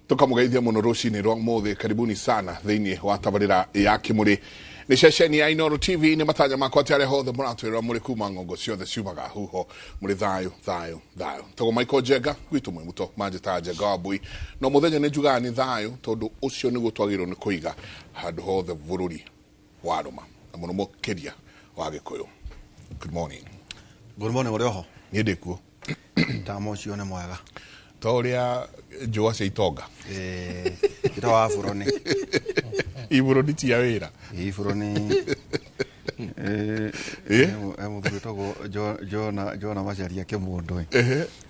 Tukamugeithia muno rucini rwa muthi karibuni sana thiini wa tabarira ya Kimuri ni ceceni ya Inooro TV ni matanya makwa tiare hothe muratwira muri kuma ngongo ciothe ciumaga huho muri thayo togo Michael Jega gwitu mwe muto manjita Jega Wambui no muthenya ni njuga ni thayo tondu ucio ni gutwagirwo ni kuiga handu hothe bururi waruma na muno mukiria wa Gikuyu. Good morning. Good morning orioho Ni ndikuo tamo cione mwega toria njua cia itonga ita wa furoni iburoni tia wira ifuroni muthuri togo Jona macaria ke mundu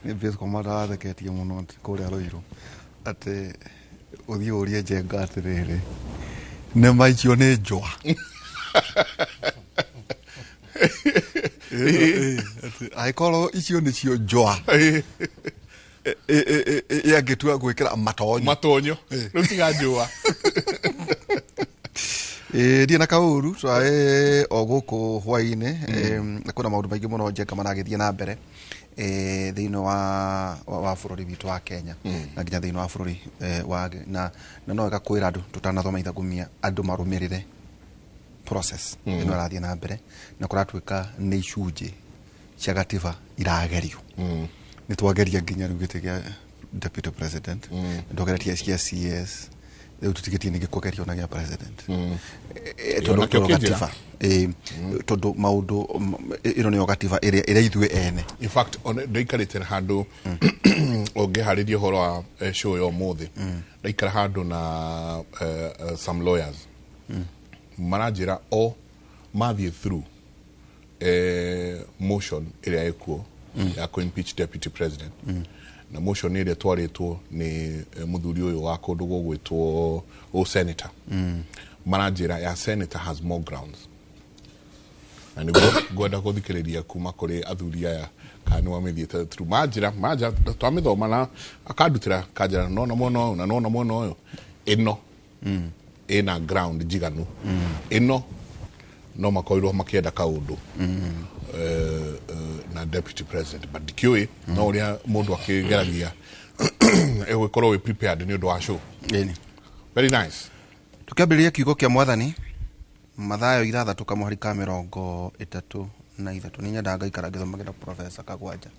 ni bes komada theketie muno kuria Ruiru ate uthii urie Njenga atiriri ne maicio ni njua aikoro icio ni cio njua yagetua gwikira matonyo rutiga njua na kauru so oguku hwaine kuna maundu maingi muno Njenga maragithie na mbere thiino wa bururi witu wa Kenya na nginya thiino wa bururi wa na no igakwira andu tutanathoma ithagumia andu marumirire process ino arathie na mbere na kuratwika ni icunji cia gatiba iragerio ni twageria nginya rugite gya deputy president ndogeretia cia CS leo tutigetie ni gikugerio na gya president tondu gatiba tondu maundu ino ni gatiba ire ithue ene in fact on ndoikarite handu ongeharirie horo wa show yo muthi ndoikara handu na some lawyers manajira o mathie through motion area ekuo ya ko impeach deputy president na motion area twaritwo ni muthuri uyu wa kundu gugwitwo o senator manajira ya senator has more grounds and gwenda kuthikiriria kuma kuri athuri aya kani wamithiete through maja twamithoma na akadutira kajira no mono uyu ino ina ground jiganu ino no makoirwo makienda kaundu na deputy president but dikiwe no uria mundu akigeragia egwikorwo we prepared ni undu wa show very nice. Tukiambiriria kiugo kia mwathani mathayo 6 kamuharika 33 ni nyenda ngaikara ngithomagira professor Kagwanja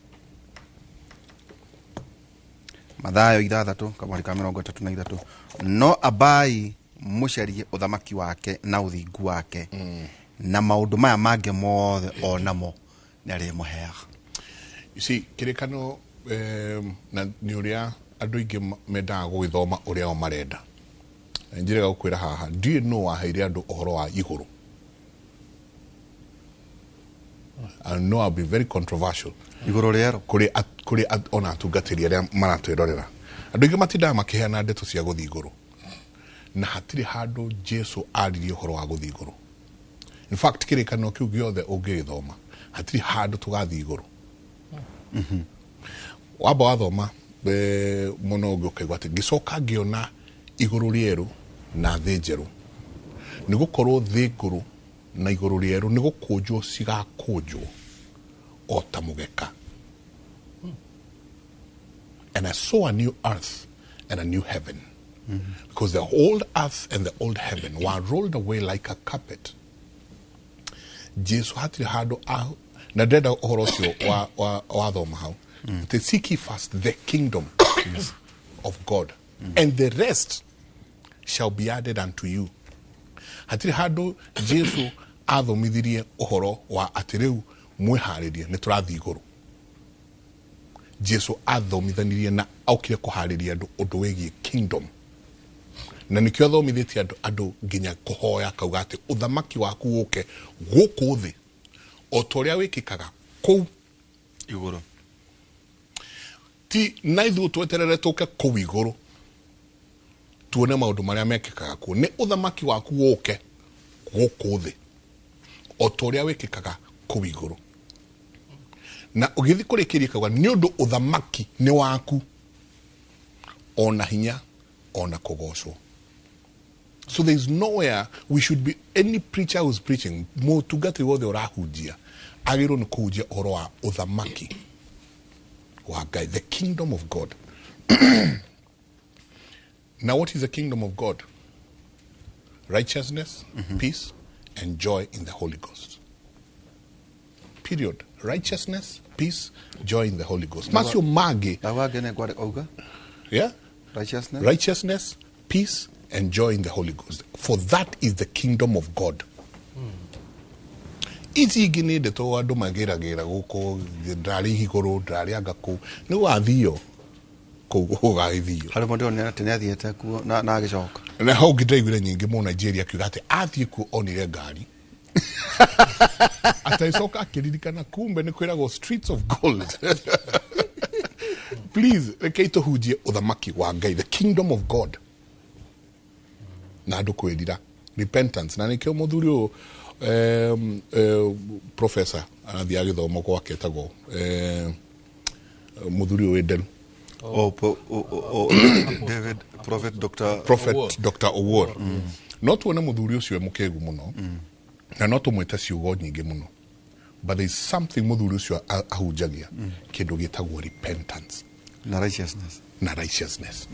mathayo 6 kamuharika 33 no abai mucarie uthamaki wake na uthingu wake na maundu maya mange mothe onamo ni ari muheaga. You see kirikano na ni uria andu ingi mendaga gwithoma uria o marenda njire gukwira haha do you know aheire andu ohoro wa iguru I know I'll be very controversial iguru riero kuri ona tugatiria ria maratwirorera andu ingi matinda makiheana ndeto cia guthi iguru na hatiri handu Jesu aririe horo wa guthi iguru. In fact kirikano kiu giothe ungithoma hatiri handu tugathi iguru waba wathoma muno ngukigwa ati gicoka ngiona iguru rieru na thi njeru ni gukorwo thi nguru na iguru rieru ni gukunjwo cigakunjwo o ta mugeka and I saw a new earth and a new heaven because the old earth and the old heaven were rolled away like a carpet. Jesu hatiri handu na ndenda uhoro cio wa thoma hau to seek ye first the kingdom of God and the rest shall be added unto you. Hatiri handu Jesu athomithirie uhoro wa atiriu mwiharirie ni turathi iguru. Jesu athomithanirie na aukire kuhariria andu undu wigie kingdom na nikio thomithitie andu nginya kuhoya kauga ati uthamaki waku uke guku thi o toria wikikaga ku iguru ti naithu tweterere tuke ku iguru tuone maundu maria mekikaga ku ni uthamaki waku uke guku thi o toria wikikaga ku iguru na ugithi kurikiria kauga ni undu uthamaki ni waku ona hinya ona kugocwo. So there is nowhere we should be, any preacher who's preaching, mo tugati wo the orahujia, agiro no kujia oroa uthamaki wa Ngai, the kingdom of God. Now what is the kingdom of God? Righteousness, peace, and joy in the Holy Ghost. Period. Righteousness, peace, joy in the Holy Ghost. Masio mage. Yeah? Righteousness. Righteousness, peace, and joy in the Holy Ghost. For that is the kingdom of God. Iti gini de to ado magera gera goko drali hikoro drali agako ni wathio ko gaithio. Halo mondo ne athiete ku na agicoka. Na hau gidegure nyingi mu Nigeria kiugate athie ku onire ngari. Ataisoka akiririkana kumbe ni kwiragwo streets of gold. Please, rekeito hujie uthamaki wa Ngai, the kingdom of God. Na andu kwirira repentance na nikio muthuri professor anathi agithomo gwake etagwo muthuri Wedel. David Prophet Dr. Award. No tuone muthuri ucio mukegu muno. Na no tumwete ciugo nyingi muno. But there is something muthuri ucio ahunjagia kindu gitagwo repentance na righteousness.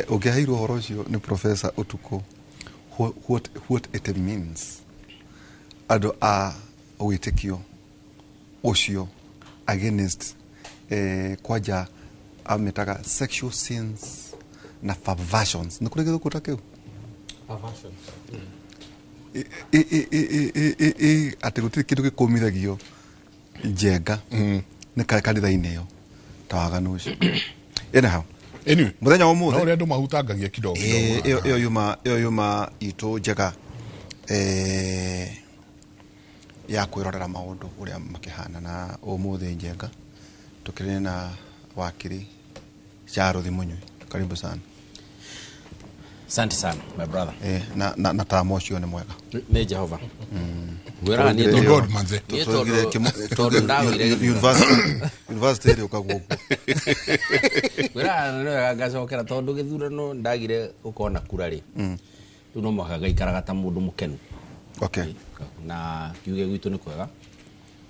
Ungehairwo horo ucio ni Professor Utuko what it means ado a witekio ucio against kwaja ametaga sexual sins na perversions nikurege kutakeu perversions ati gutiri kindu gikumiragio njenga ni kanitha-ini yo tawaganu ucio anyhow anyway muthenya umuthi no ria andu mahutangagia kidogo iyo yuma itu njega ya kwirorera maundu uria makihana na umuthi njenga tukiri na wakiri Charuthi Munyui. Karibu sana. Asante sana my brother. Na tamo cio ni mwega. Ni Jehova. Wera ni to God manze. To ndawire university ri ukagwo. Wera no gacokera tondu githurano ndagire ukona kurari. Tu no mwaka gaikaraga ta mundu mukenu. Okay. Na kiuge gwitu ni kwega.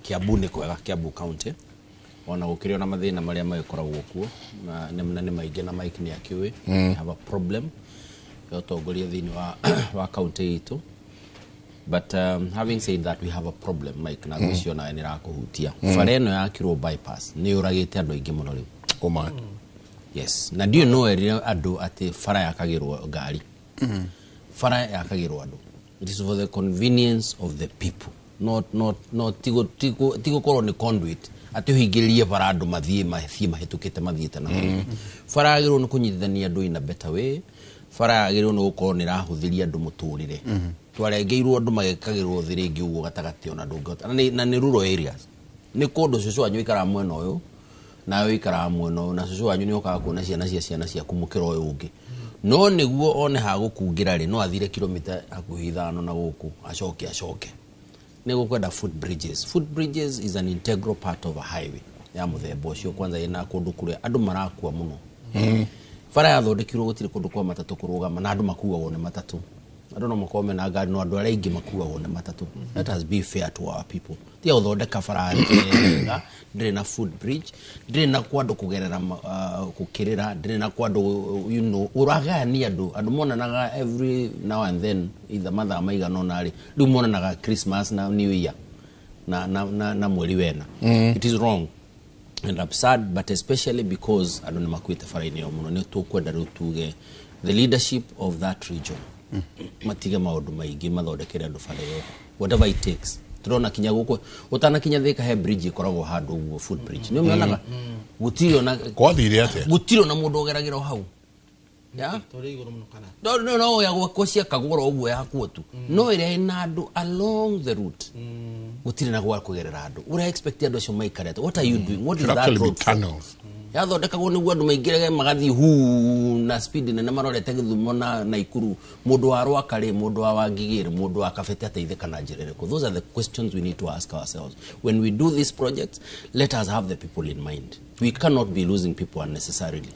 Kiambu ni kwega, Kiambu County. Ona gukirio na mathina maria magikoragwo kuo na ni maingi na Mike ni akiwe have a problem yo tongoria thini wa county itu but having said that we have a problem Mike na gwicio na ni rakuhutia fareno ya kiro bypass ni uragite andu aingi muno riu Oma yes na do you know andu ati fara yakagirwo ngari fara yakagirwo andu it is for the convenience of the people not tigo korwo ni conduit ati uhingirie bara andu mathie mahitukite mathiete na fara agirwo ni kunyithania andu in a better way fara agirwo ni gukorwo ni rahuthiria andu muturire twarengeirwo andu magekagirwo thiringi uguo gatagati ona ndungota na ni rural areas ni kundu cucu wanyu ikara mwena uyu na yo ikara mwena uyu na cucu wanyu ni okaga kuona ciana cia kumukira uyu ungi no niguo one ha gukungira ri no athire kilomita hakuhi 5 na guku acoke nego kwenda foot bridges is an integral part of a highway ya muthemba ucio kwanza ina kundu kuria andu marakua muno fara ya thondekirwo gutire kundu kwa matatu kurugama na andu makuagwo ni matatu andu no makome na ngari no andu aria ingi makuagwo ni matatu let us be fair to our people tia uthondeka fara njega ndire na foot bridge ndire na kwandu kugerera kukirira ndire na kwandu you know uragani andu monanaga every now and then either mathaa maigana ona ri riu monanaga Christmas na New Year na mweri wena it is wrong and absurd but especially because I don't makwite faraini yo muno ni tukwenda riu tuge the leadership of that region matige maundu maingi mathondekere andu farayo whatever it takes turona kinya guko utana kinya thika he bridge ikoragwo handu uguo foot bridge ni umeonaga gutiro na kwathire ate gutiro na mundu ogeragira hau ya tori iguru muno kana no ya gwacia kagoro uguo ya kuotu no ire ina andu along the route gutire na gwa kugerera andu ura expect andu acio maikarete what are you doing what is that road ya thondekagwo niguo andu maingirege magathi hu na speed na marorete Githumo na Ikuru mundu wa Rwakari mundu wa Wangigiri mundu wa Kabete ateithika na njira iriko those are the questions we need to ask ourselves when we do this project let us have the people in mind we cannot be losing people unnecessarily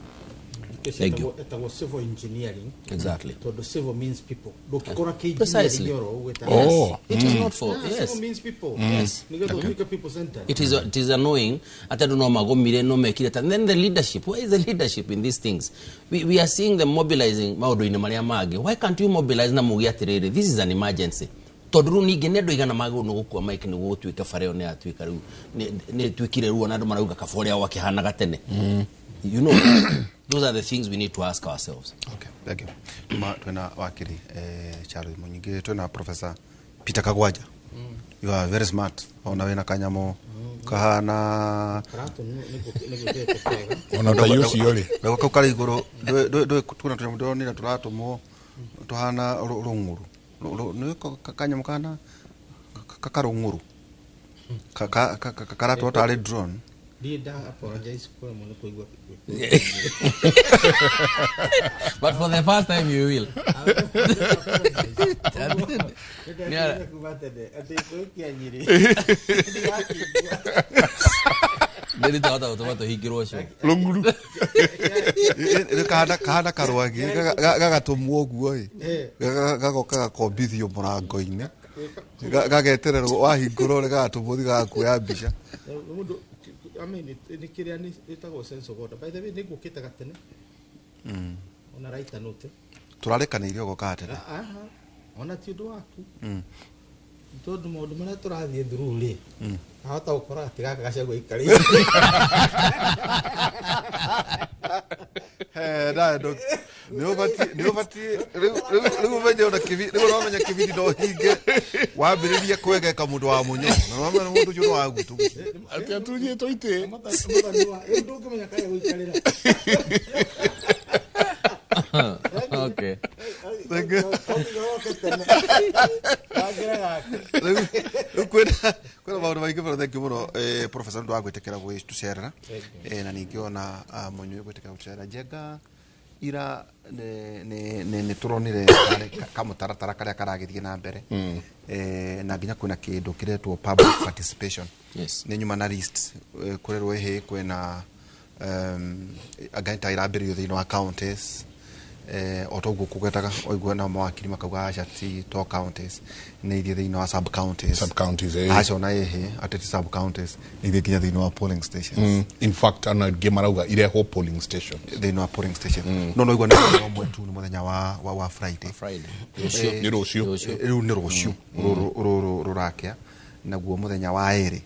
Thank you. Etagwo civil engineering. Exactly. So the civil means people. Dokikora Precisely. Oh. It is not for Civil yes. means people. Yes. Because people centered. It is annoying. I don't know magomire no make it. And then the leadership. Where is the leadership in these things? We are seeing them mobilizing maudo ina maria mage. Why can't you mobilize na mugia tirere? This is an emergency. Todru ni genedo igana mago no kwa mike ni go twika fareo ne atwika ru ne twikire ruo na ndo marauga kaforia wakihana gatene. You know, those are the things we need to ask ourselves. Okay, thank you. Twena wakiri Charles Munyingi, twena Professor Peter Kagwaja. You are very smart. Ona wena kanyamo kahana Ona tayusi yole. Wewe kukali igoro do tuna tunamudo ni turatomo tuhana runguru. No kanyamo kana kakarunguru. Kakarato tale drone. Apologize for monopoly. But for the first time you will. Neri tawata automato hikirosho. Longuru. Kahana karwagi gagatumwo guo gagoka kombithio murango-ini gagetererwo wahingũrwo gagatumwo gagakuoya mbica. I mean, it's a sense of order. By the way, they go get a gatene. On a right note. Turalekanĩirio goka atene. Ona ti ũndũ waku. Tondũ maũndũ marĩa tũrathiĩ through rĩ. Ahota gũkora atĩ gaka gacagwo ikari. Nĩ ũbatiĩ rĩu ũmenye ona rĩu ũramenya kĩbindi no hinge wambĩrĩria kwegeka mũndũ wa mũnyo na ũramenya mũndũ ũcio nĩ wa gutu Ati atunyĩtwo itĩ. Ndũngĩmenya kaĩ gũikarĩra. Okay. Kwĩna maũndũ maingĩ mũno thank you mũno Professor Ndwa gwĩtĩkĩra gũtũcerera na ningĩ ona Mũnyũi gwĩtĩkĩra gũtũcerera Njenga ira nĩ tũronire kamũtaratara karĩa karagĩthiĩ na mbere na nginya kwĩna kĩndũ kĩretwo public participation. Yes. Nĩ nyuma na list kũrerwo hĩ kwĩna agaita irambĩrĩrio thĩinĩ wa counties otoguo kugetaga oigua na mawakiri makauga acha ti to counties nĩ iria thĩinĩ wa sub counties acha ona ehe ateti sub counties nĩ iria nginya thĩinĩ wa polling stations. In fact ana gemarauga ireho polling station thĩinĩ wa polling station no oigua nĩ omwe tu nĩ mũthenya wa Friday nĩ rũciũ rĩu nĩ rũciũ rũrakĩa naguo mũthenya wa erĩ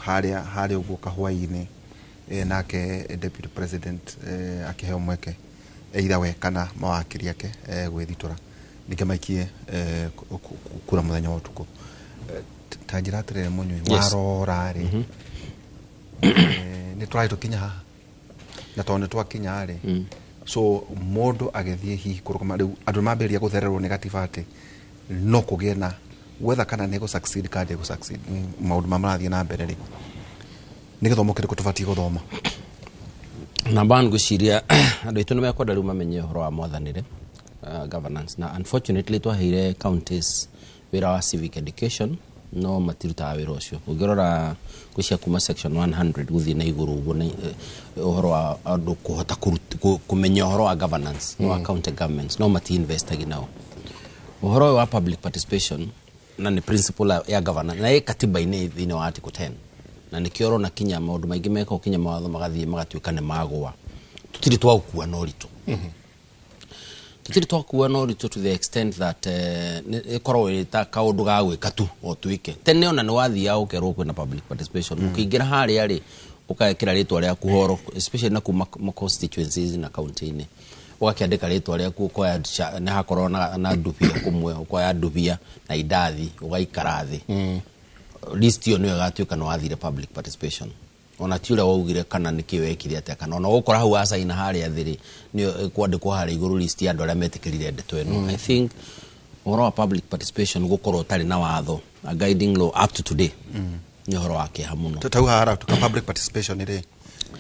harĩa ũguo kahwaĩ-inĩ nake deputy president akiheo mweke either we kana mawakiri yake gwithitura ningĩ maikie kura muthenya wa utuku tanjira atirire Munyũi warora ri ni try to kinya haha na tondu twakinya ri so mundu agithie hihi kurukuma riu andu mambiria guthererwo ni gatibati no kugie na whether kana nego succeed kandi go succeed maundu mamarathie na mbere ri nĩ gĩthomo kĩrĩkũ tũbatiĩ gũthoma namba ngũciria andũ aitũ nĩ mekwenda rĩu mamenye ũhoro wa mwathanĩre governance na unfortunately twaheire counties wĩra wa civic education no matirutaga wĩra ũcio ũngĩrora gwĩcia kuma section 100 gũthiĩ na igũrũ ũguo na ũhoro wa andũ kũhota kũmenya ũhoro wa governance no wa county governments no mati-investagi nao ũhoro wa public participation na nĩ principle ya governance na ĩ katiba-inĩ thĩinĩ wa article 10 na nikioro na kinya maundu maingi meka kinya mawatho magathie magatuika ne magwa tutiri twakua no ritu tutiri twakua no ritu to the extent that ikorwo ita kaundu ga gwika tu o twike tene ona ni wathia ukerwo kwina public participation ukiingira haria ri ukayekira ritwa ria kuhoro especially na kuma constituencies na county-ini ugakiandika ritwa ria ku kwa na hakorwo na ndubia kumwe kwa ndubia na idathi ugaikara thi list yo nyo gatuika no athire public participation ona tiure waugire kana nikiwekire atia kana ona gukora hau asaina haria thiri ni kwandikwo haria iguru list ya andu aria metikirire ndeto eno I think ũhoro wa public participation gukorwo tari na watho a guiding law up to today ni ũhoro wake hamuno tau hara tuka public participation ire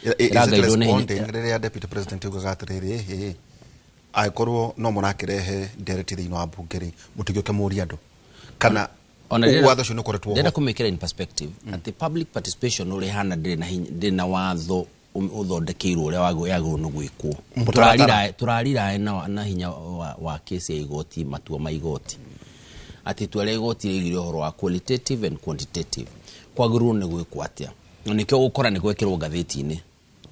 rĩrĩa deputy president ugaga atiriri aikorwo no mũrakirehe ndereti thĩinĩ wa mbunge ri mũtigioke mũria andũ kana watho cio nĩũkoretwo ndĩrenda kũmĩkĩra in perspective at the public participation ũrĩ hana ndĩrĩ na watho uthondekeirwo uria yagwo no gwikwo turarira na hinya wa case ya igoti matua ma igoti ati twale igoti rigire horo wa qualitative and quantitative kwagirwo ni gwikwo atia nikyo gukora ni gwekirwo gatheti-ini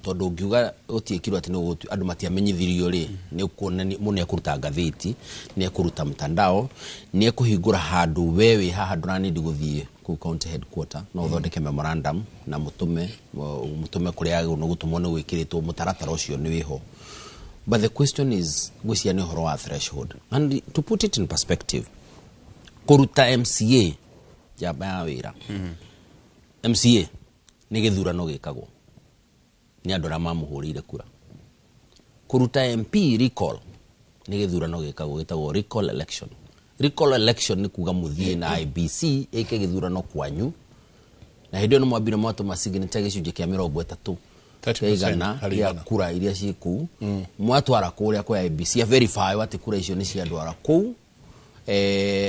tondu ungiuga utiekirwo ati no andu matiamenyithirio ri ni kuona mune kuruta gatheti ni kuruta mtandao ni kuhingura handu wewe haha ndurani ndiguthie ku county headquarter no thondeke memorandum na mutume kuria no gutumwo ni gwikiritwo mutaratara ucio ni wiho. But the question is gwisia ni horo wa threshold, and to put it in perspective, kuruta MCA jaba ya wira MCA ni githurano gikagwo ni andu ra mamuhurire kura. Kuruta MP recall ni githurano gitagwo recall election. Recall election ni kuga muthie na IBC eke githurano kwanyu na hindio no mwabire mwato masignature gicunje kia 30 30% ya kura iria ciku mwatwara kuria kwa IBC ya verify ati kura icio ni cia ndwara ku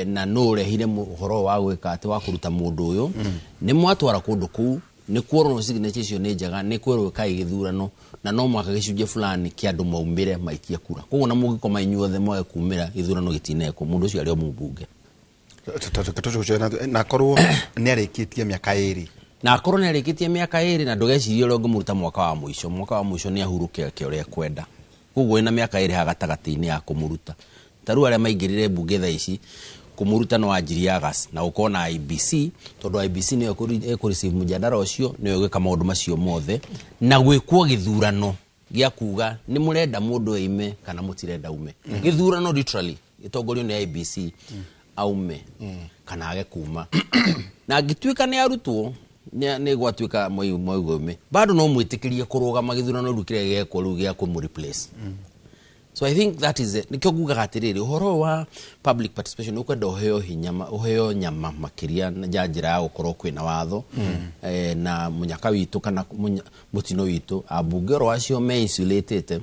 na no rehire muhoro wa gwika ati wa kuruta mundu uyu ni mwatwara kundu ku ni kuoro no signature icio ni njega ni kwero kai githurano na no mwaka gicunje fulani kia andu maumire maikia kura koguo na mugikoma inyuothe mwe kumira githurano gitineko mundu ucio ari o mubunge na korwo ni arikitie miaka 2 na korwo ni arikitie miaka 2 na ndugecirie ro ngumuruta mwaka wa mwisho ni ahuruke uria kwenda koguo ina miaka 2 hagatagati-ini ya kumuruta taru aria maingirire bunge tha ici kumuruta no ajiri August na ukona IBC tondu IBC ni ekureceive mujadala ucio ni gwika maundu macio mothe na gwikwo githurano gia kuga ni murenda mundu eime kana mutirenda ume githurano literally itongorio ni IBC aume kana age kuma na gitwika ni arutwo ni gwatwika moigume bado no mwitikirie kurugama githurano rukire gekwo ru gia ku replace. So I think that is it. Nikyo guga gatiriri uhoro wa public participation ukwenda uheo nyama makiria na njira ya gukorwo kwina watho na munyaka witu kana mutino witu abunge ro acio me insulated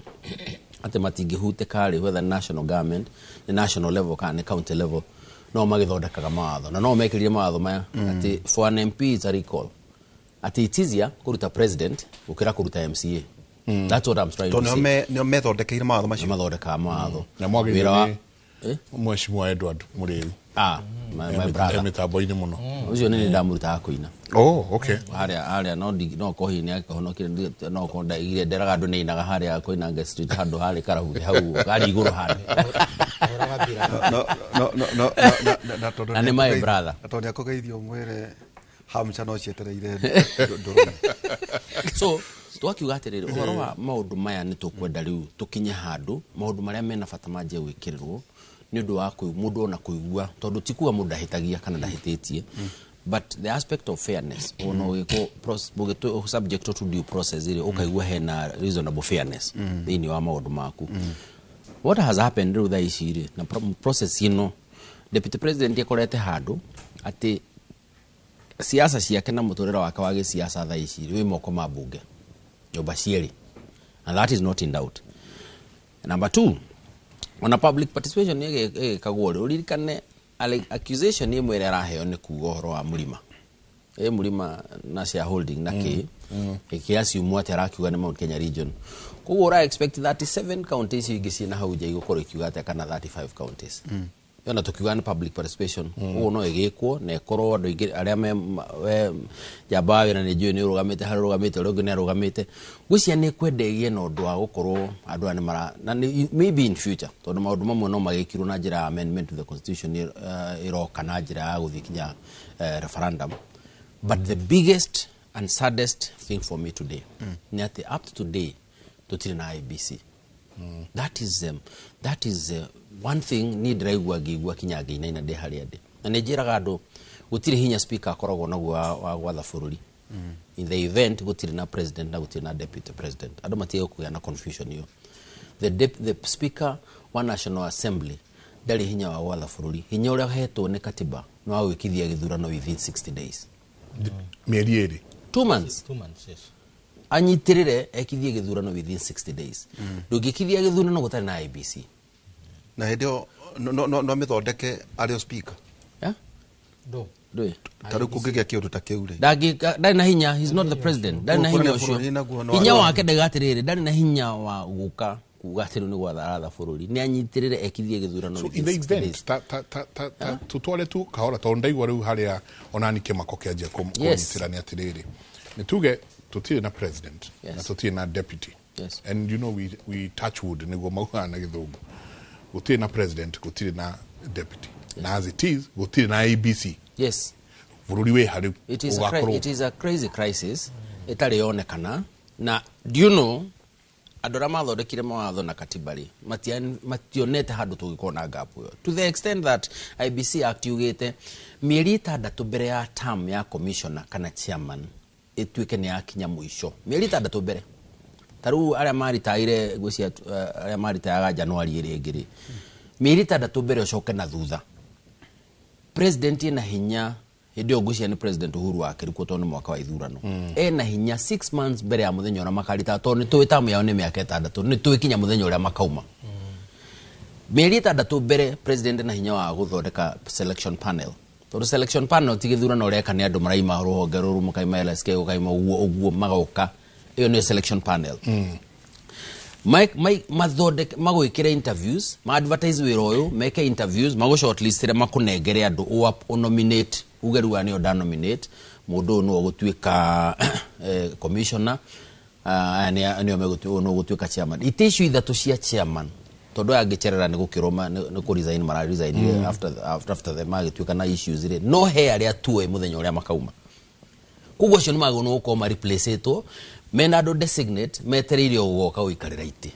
ate matingihute kari whether national government the national level kana county level no magithondekaga mawatho na no mekirire mawatho maya ati for an MP is a recall ati it is ya kuruta president ukira kuruta MCA. That's what I'm trying to say. No methodekaire mawatho macio mathondeka mawatho na mwagire Mheshimiwa Edward Muriu my brother mitambo-ini muno ucio ni ndamuruta kuina. Okay. Haria no kohi ni akahonokire no konda igire nderaga andu ni inaga haria Koinange street handu hari karahuthi hau gari iguru hari no na ni my brother atonya kugeithio mwere hamcha no cietereire so twakiuga atiriri uhoro wa maundu maya ni tukwenda riu tukinye handu maundu maria mena bata manje gwikirirwo ni undu wa mundu ona kuigua tondu tikuwa mundu ahitagia kana ndahititie but the aspect of fairness ono giko subject to due process ile ukaigua hena reasonable fairness thini wa maundu maku what has happened through the issue na process ino deputy president yakorete handu ati siasa ciake na muturira wake wa gisiasa tha ici wi moko mabunge nyumba cieri and that is not in doubt. Number 2 on a public participation ni kagwore uririkane accusation ni mwere araheo ni kugo horo wa mulima mulima na shareholding na kiasi umwate arakiuga ni Mount Kenya region kugo ra expect 37 counties igicina hauja igukoro ikiuga ata kana 35 counties yona tukiuga ni public participation ugo no igikwo na ekoro andu ingi aria me jabawe na nejo ni rugamite hari rugamite rugo ni rugamite gwisia ni kwendegie no ndu wa gukorwo andu ani mara na maybe in future tondu maundu mamwe no magikirwo na njira amendment to the constitution iroka na njira ya guthikinya referendum. But the biggest and saddest thing for me today ni ati up to today tutiri na IBC. That is one thing ni draigwa gigwa kinyage ina de hari ade na nejiraga andu gutiri hinya speaker akoragwo naguo wa gwatha bururi in the event gutiri na president na gutiri na deputy president andu matige kuya na confusion hiyo the speaker wa National Assembly ndari hinya wa gwatha bururi hinya uria hetwo ni katiba no wa gwikithia githurano within 60 days mieri eri 2 months yes anyitirire ekithie githurano within 60 days ndungikithia githurano gutari na IBC na ndio no methondeke ario speaker Ndui. Taru kungigya kiundu ta kiu ri. Ndari na hinya, he's not the president. Ndari na hinya ucio. Hinya wake ndagatirire, ndari na hinya wa guka kugathiru ni gwatha bururi. Ni anyitirire ekithie githurano. So in the event tutwale tu kahora to ndaigwa riu haria onani Kimako kianjia kunyitira ni atiriri. Ni tuge tutire na president na tutire na deputy. Yes. And you know we touch wood niguo mauga na githungu. Gutire na president, gutire na deputy. Na as it is, gutire na ABC. Yes. Bururi we hari it is a crazy crisis. Itari onekana na do you know adora mathondekire mawatho na katibari mationete handu tugikona gap yo to the extent that IBC Act yugite mieri 6 mbere ya term ya commissioner kana chairman itwike ni akinya muisho mieri 6 mbere taru aria maritaire gwicia aria maritayaga January iri ngiri mieri 6 mbere ucoke na thutha president ina hinya ndio gucia ni president Uhuru wake riko tone mwaka wa ithurano na hinya 6 months mbere ya muthenya ora makarita to ni twitamu yao ni miaka 6 ni twikinya muthenya ora makauma mieri 6 mbere president na hinya wa guthondeka selection panel to selection panel tigithurano ureka ni andu maraima ruhonge ruru mukaima LSK ukaima uguo magoka iyo ni selection panel mathondeke magwikira interviews ma advertise wira uyu meke interviews mago shortlistire makunengere andu o nominate ugeru ani o nominate mundu no gutwika commissioner ani o megutu no gutwika chairman itishu ithatu cia chairman tondu angicherera ni gukiroma ni ku resign mara resign after the magitwika na issues ire no he aria tuwe muthenya uria makauma kugo cio ni mago no ko ma replace eto menado designate metereirio guoka uikarira iti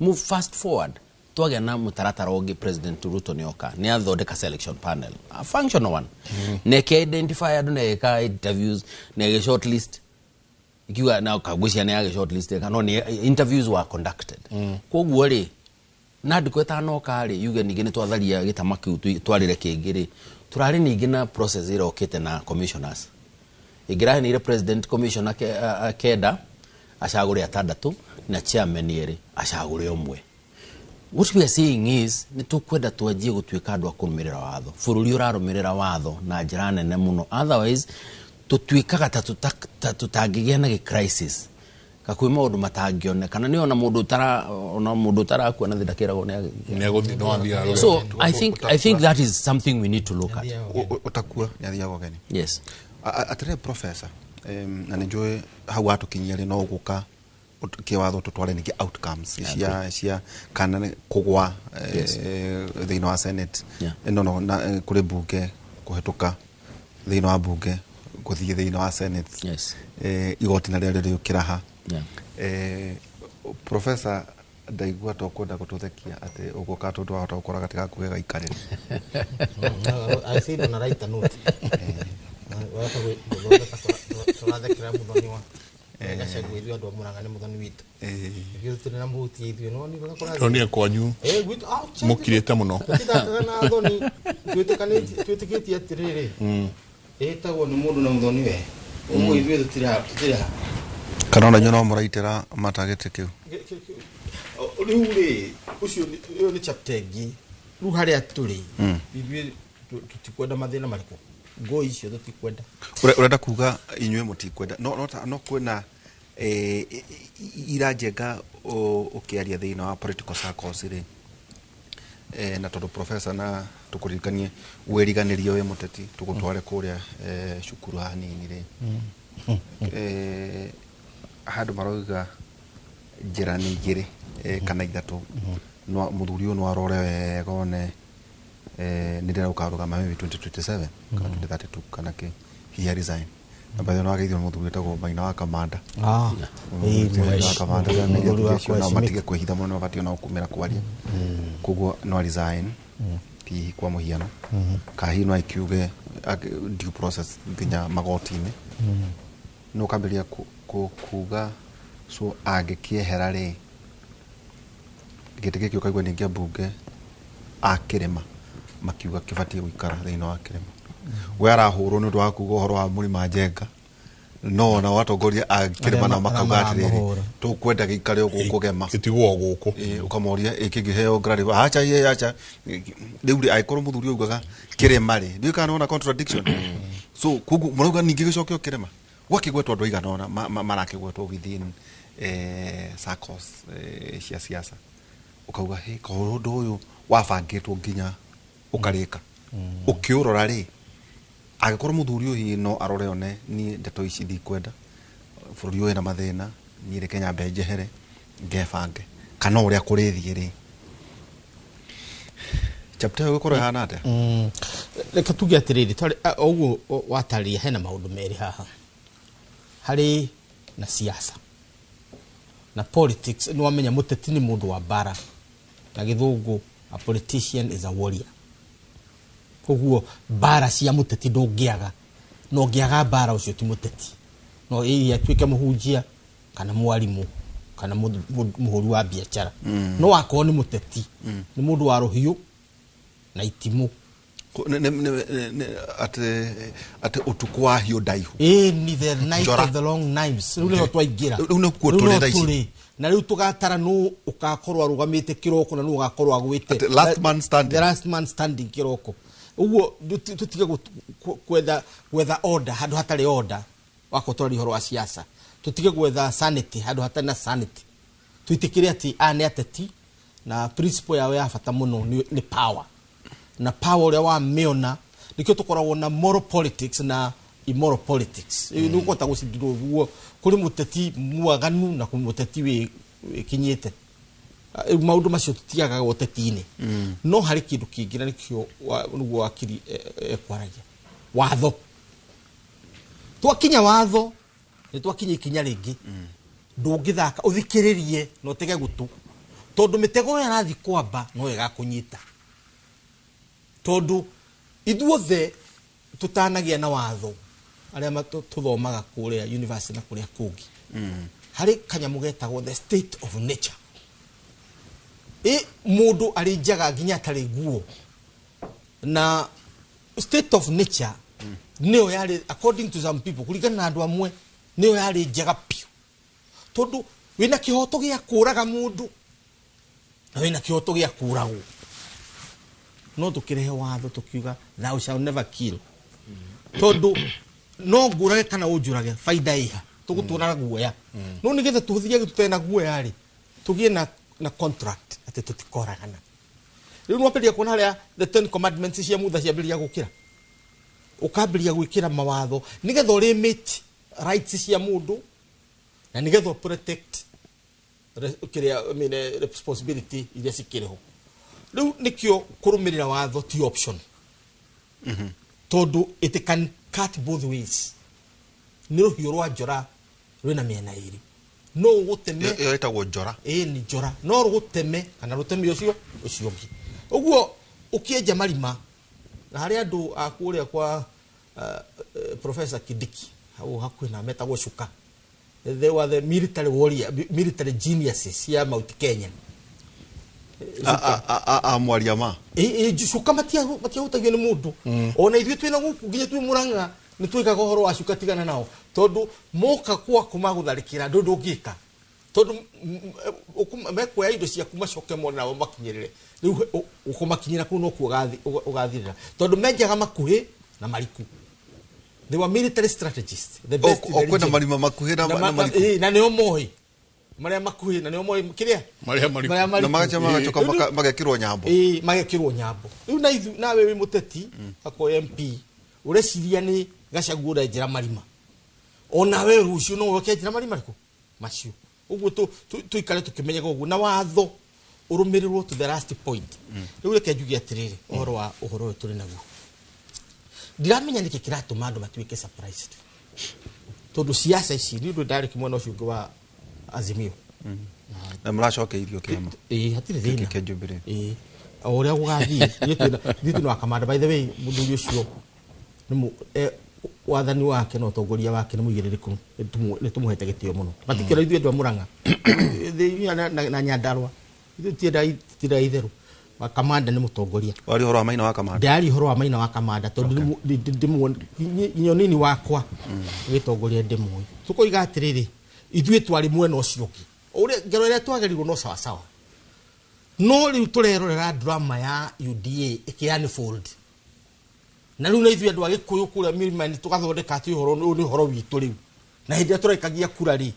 move fast forward twagya na mutaratara ongi president Ruto nioka ni athondeka selection panel a functional one neke identify andu neka interviews neke shortlist ikiwa na kagwishia na yake shortlist kana ni interviews were conducted koguo ri na ndikweta no kari yuge ningi ni twatharia gitamaki twarire kingiri turari ningi na process ira okite na commissioners igira ni president commissioner keda ashagure 6 na chairman yeri ashagure omwe. What we are saying is ni tukwenda tuajie gutwika andu akurumirira watho bururi urarumirira watho na njira nene muno otherwise tutwikaga tatutangigia na crisis kakwi maundu matangionekana ni ona mundu tara kuona thindakiragwo ni aguthi no athia. So I think that is something we need to look at. Utakua ni athia gogeni. Yes. Atire professor na njoi hau watu kinyere no guka kiwatho tutware ni outcomes cia kana kugwa thina wa senate no na kuri bunge kuhetuka thina wa bunge guthie thina wa senate igoti na rero riukiraha professor ndaigua to kwenda gututhekia ati uguka tundu wa gukora gatika kuwega ikarire I see on a right note turathekera muthoni wa gacagwithio andu amuranga ni muthoni witu ithuĩ tũrĩ na mũhuti ithuĩ no ni Tony kwanyu mukirite muno tũtithakaga na thoni twĩtĩkĩtie atĩrĩrĩ ĩtagwo nĩ mũndũ na muthoni we ũguo ithuĩ tũtira kana ona nyono mũraitĩra matagĩte kĩu rĩu rĩ ũcio ũyũ nĩ chapter ĩngĩ rĩu harĩa tũrĩ ithuĩ tutikwenda mathĩna marĩkũ go icio tutikwenda urenda kuga inywe mutikwenda no kwena irajenga ukiaria thina wa political circles ri na tondu professor na tukuririkanie weriganirio we muteti tugutware kuria cukuru hanini ri handu maroiga njira ni igiri kana ithatu no muthuri uyu no arore wega one ni ndira ukarugama maybe 2027 kana 2032 kana ke he resign na baadhi no akaithio muthuri etagwo Maina wa Kamanda wa Kamanda na matige kwihitha muno batio na ukumira kwaria kuguo no resign ti kwa muhiano kahi no ikiuge due process nginya magoti-ini no kambiria kuga so agikiehera ri gitike kio kaigwa ningia bunge akirema makiuga kibatie guikara thina wa kirema we arahurwo ni ndu wa kuga uhoro wa Murima Njenga no na watongoria a kirima na makauga atiriri maramahũra. tukwenda gikare gukugema Gĩtigwo gũkũ. ukamoria ikingiheo grade acha ye acha riu aikorwo muthuri ugaga kirima ri ndio kana ona contradiction so kugu murauga ningi gicokio kirima gwakigwetwo andu aigana ona marakigwetwo within circles cia siasa ukauga he ko ndu uyu wabangitwo nginya ukarika ukiurora ri agikorwo muthuri uyu no arore one ni ndeto ici thikwenda bururi uyu na mathina ni reke nyambe njehere ngebange kana uria kurithie ri chapter yo gukora hana ate reka tuge atiriri twari oguo wataria hena maundu meri haha hari na siasa na politics no wamenya muteti ni mundu wa bara na githungu a politician is a warrior koguo bara cia muteti ndungiaga no ngiaga bara ucio ti muteti no ii atuike muhunjia kana mwarimu kana muhuru wa biashara no akoo ni muteti ni mundu wa ruhiu na itimu ate utuku wa hiyo ndaihu ni the night of the long knives rule twaingira uno kuotolera ici na riu tugatara nu ugakorwa rugamite kiroko na nu ugakorwa agwite the last man standing kiroko uguo tutige gwetha order handu hatari order wako tori horo wa siasa tutige gwetha sanity handu hatari na sanity tuitikire ati ane ateti na principle yawe ya bata muno ni power na power uria wa meona nikio tukoragwo na moral politics na immoral politics ni ukota gucidiro guo kuri muteti muaganu na kuri muteti we kinyete maundu macio tutiaga goteti-ini no hari kindu kingira nikio nuguo akiri kwaragia watho twakinya watho ni twakinya ikinya ringi ndungithaka uthikiririe no tege gutu tondu mitego yarathi kwamba no igakunyita tondu ithuothe tutanagia na watho aria tuthomaga kuria university na kuria kungi hari kanyamu getagwo the state of nature mundu arinjaga nginya atari guo na state of nature nio yari according to some people kuringana na andu amwe nio yari njaga piu tondu wina kihoto gia kuraga mundu na wina kihoto gia kuragwo no tukirehe watho tukiuga thou shall never kill tondu no ngurage kana unjurage faida iha tugutura guoya no nigetha tuthie tutena guoya ri tugie na contract ati tutikoragana riu nwaperia kuona haria the 10 commandments cia mutha cia mbiria gukira ukambiria gwikira mawatho nigetha limit rights cia mundu na nigetha protect kiria responsibility iria cikireho riu nikio kurumirira watho ti option tondu it can cut both ways ni ruhiu rwa njora rwina miena iri no guteme yo etagwo njora ni njora no ruguteme kana ruteme ucio ngi uguo ukienja marima na hari andu akuria kwa Professor Kidiki hau hakuina metagwo Shuka they were the military warrior military geniuses ya Mount Kenya mwaria ma Shuka matia utagio ni mundu ona ithuĩ twina guku nginya twi Murang'a ni twikaga horo wa Shuka tigana nao tondu moka kwa kumagutharikira ndu ngika tondu mekwa indo cia kumacoke mona nao makinyirire riu ukumakinyira ku no ugathirira tondu menjaga makuhi na mariku they were military strategists the best kwena marima makuhi na mariku na nio mohi maria makuhi na nio mohi kiria Maria mariku na magacha magachoka magekirwo nyambo magekirwo nyambo riu na ithu nawe wi muteti ako MP ureciria ni gacagura njira marima ona we rucio no woke njira marima riku macio uguo tuikare tukimenya gugu na watho urumirirwo to the last point riu reke njugi atiriri uhoro turi naguo ndiramenya niki kiratuma andu matuike surprised tondu siasa ici ni ndu ndari kimwe no ciungi wa Azimio na muracokeirio kiama hatire thina kenjumbire oria gugathie thitu no akamanda by the way mundu ucio ni wathani wake no tongoria wake ni muigiririku ni tumuhete gitio muno matikira ithuĩ andu a Murang'a na Nyandarua ithuĩ tira itheru wa kamanda nĩ mũtongoria wari horo wa Maina wa kamanda ndari horo wa Maina wa kamanda tondu nyonini wakwa gĩtongoria ndĩmũĩ tũkoiga atĩrĩrĩ ithuĩ twari mwena ũcio ũngĩ ũrĩa ngero ĩrĩa twagerirwo no sawa sawa no rĩu tũrerorera drama ya UDA ĩkĩunfold na rĩu na ithuĩ andũ a Gĩkũyũ kũrĩa Milimani tũgathondeka atĩ ũhoro nĩ ũhoro witũ rĩu na hĩndĩ ĩrĩa tũrekagia kura rĩ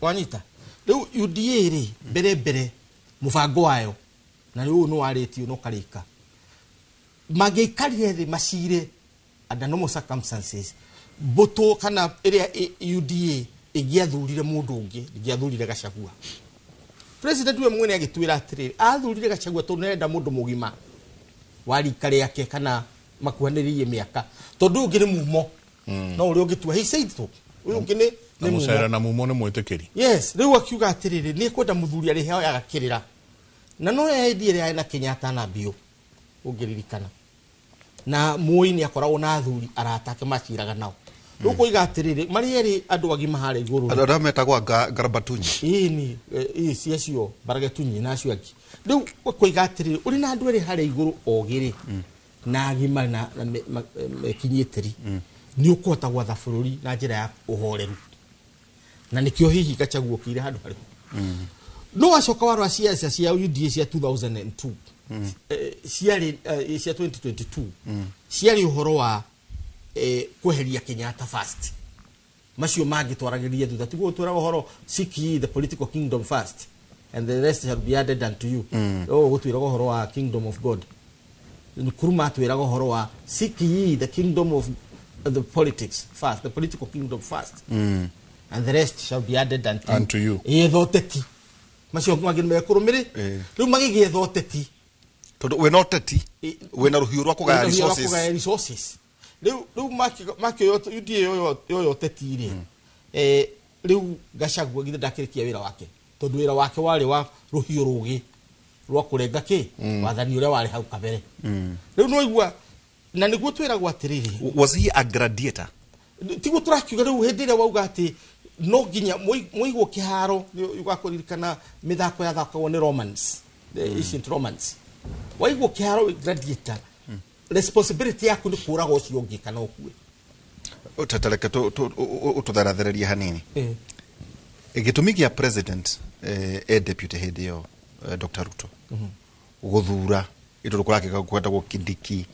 wanyita rĩu UDA rĩ mbere mũbango wayo na rĩu no warĩtio no karĩka magĩikarire thĩ macire under normal circumstances mbũtũ kana ĩrĩa UDA ĩgĩathurire mũndũ ũngĩ ĩgĩathurire Gachagua president we mwene agĩtwĩra atĩrĩrĩ athurire Gachagua tondũ nĩenda mũndũ mũgima wa rika rĩake kana makuhanĩrĩirie mĩaka tondũ ũngĩ nĩ mumo no ũrĩa ũngĩtua he said so ũyũ ũngĩ nĩ mũcera na mumo nĩ mwĩtĩkĩri yes rĩu akiuga atĩrĩrĩ nĩ kwenda mũthuri arĩ heo agakĩrĩra na no yendire ya na Kenyatta na bio ũngĩririkana na Moi nĩ akoragwo na athuri aratake maciraga nao rĩu kũiga atĩrĩrĩ marĩ erĩ andũ agima harĩa igũrũ andũ arĩa metagwo Garabatunyi ni ciacio Baragetunyi na acio angĩ rĩu kũiga atĩrĩrĩ ũrĩ na andũ erĩ harĩa igũrũ ogĩrĩ na agima na kinyĩtĩri nĩ ũkũhota gwatha bũrũri na njĩra ya ũhoreru na nĩkĩo hihi Gachagua kĩire handũ harĩ no acoka warwa ciaca cia UDA cia 2002 ciarĩ cia 2022 ciarĩ ũhoro wa kweheria Kenyatta first macio mangĩtwaragĩria thutha tiguo twĩraga ũhoro seek ye the political kingdom first and the rest shall be added unto you gũtwĩraga ũhoro wa kingdom of God Nkrumah twĩraga ũhoro wa seek ye the kingdom of the politics first the political kingdom first and the rest shall be added unto you thoteti macio magĩ mekũrũmĩrĩ rĩu magĩgĩetha ũteti tondũ we no teti we na rũhiũ rwa kũgaya resources rĩu makĩoyo UDA yoyo teti rĩ rĩu Gachagua githe ndakĩrĩkia wĩra wake tondũ wĩra wake warĩ wa rũhiũ rũgĩ rwa kũrenga kĩ wathani ũrĩa warĩ hau kabere rĩu no igua na nĩguo twĩragwo atĩrĩrĩ was he a gladiator tiguo tũrakiuga rĩu hĩndĩ ĩrĩa wauga atĩ no nginya mũigwo kĩharo ũgakũririkana mĩthako yathakagwo nĩ Romans the ancient Romans waigwo kĩharo gladiator responsibility yaku nĩ kũraga ũcio ũngĩ kana ũkue ũtatareke ũtũtharathereria hanini gĩtũmi gĩa president deputy hĩndĩ ĩyo Dr. Ruto gũthura itũrũ kũrakĩka kwetagwo Kindiki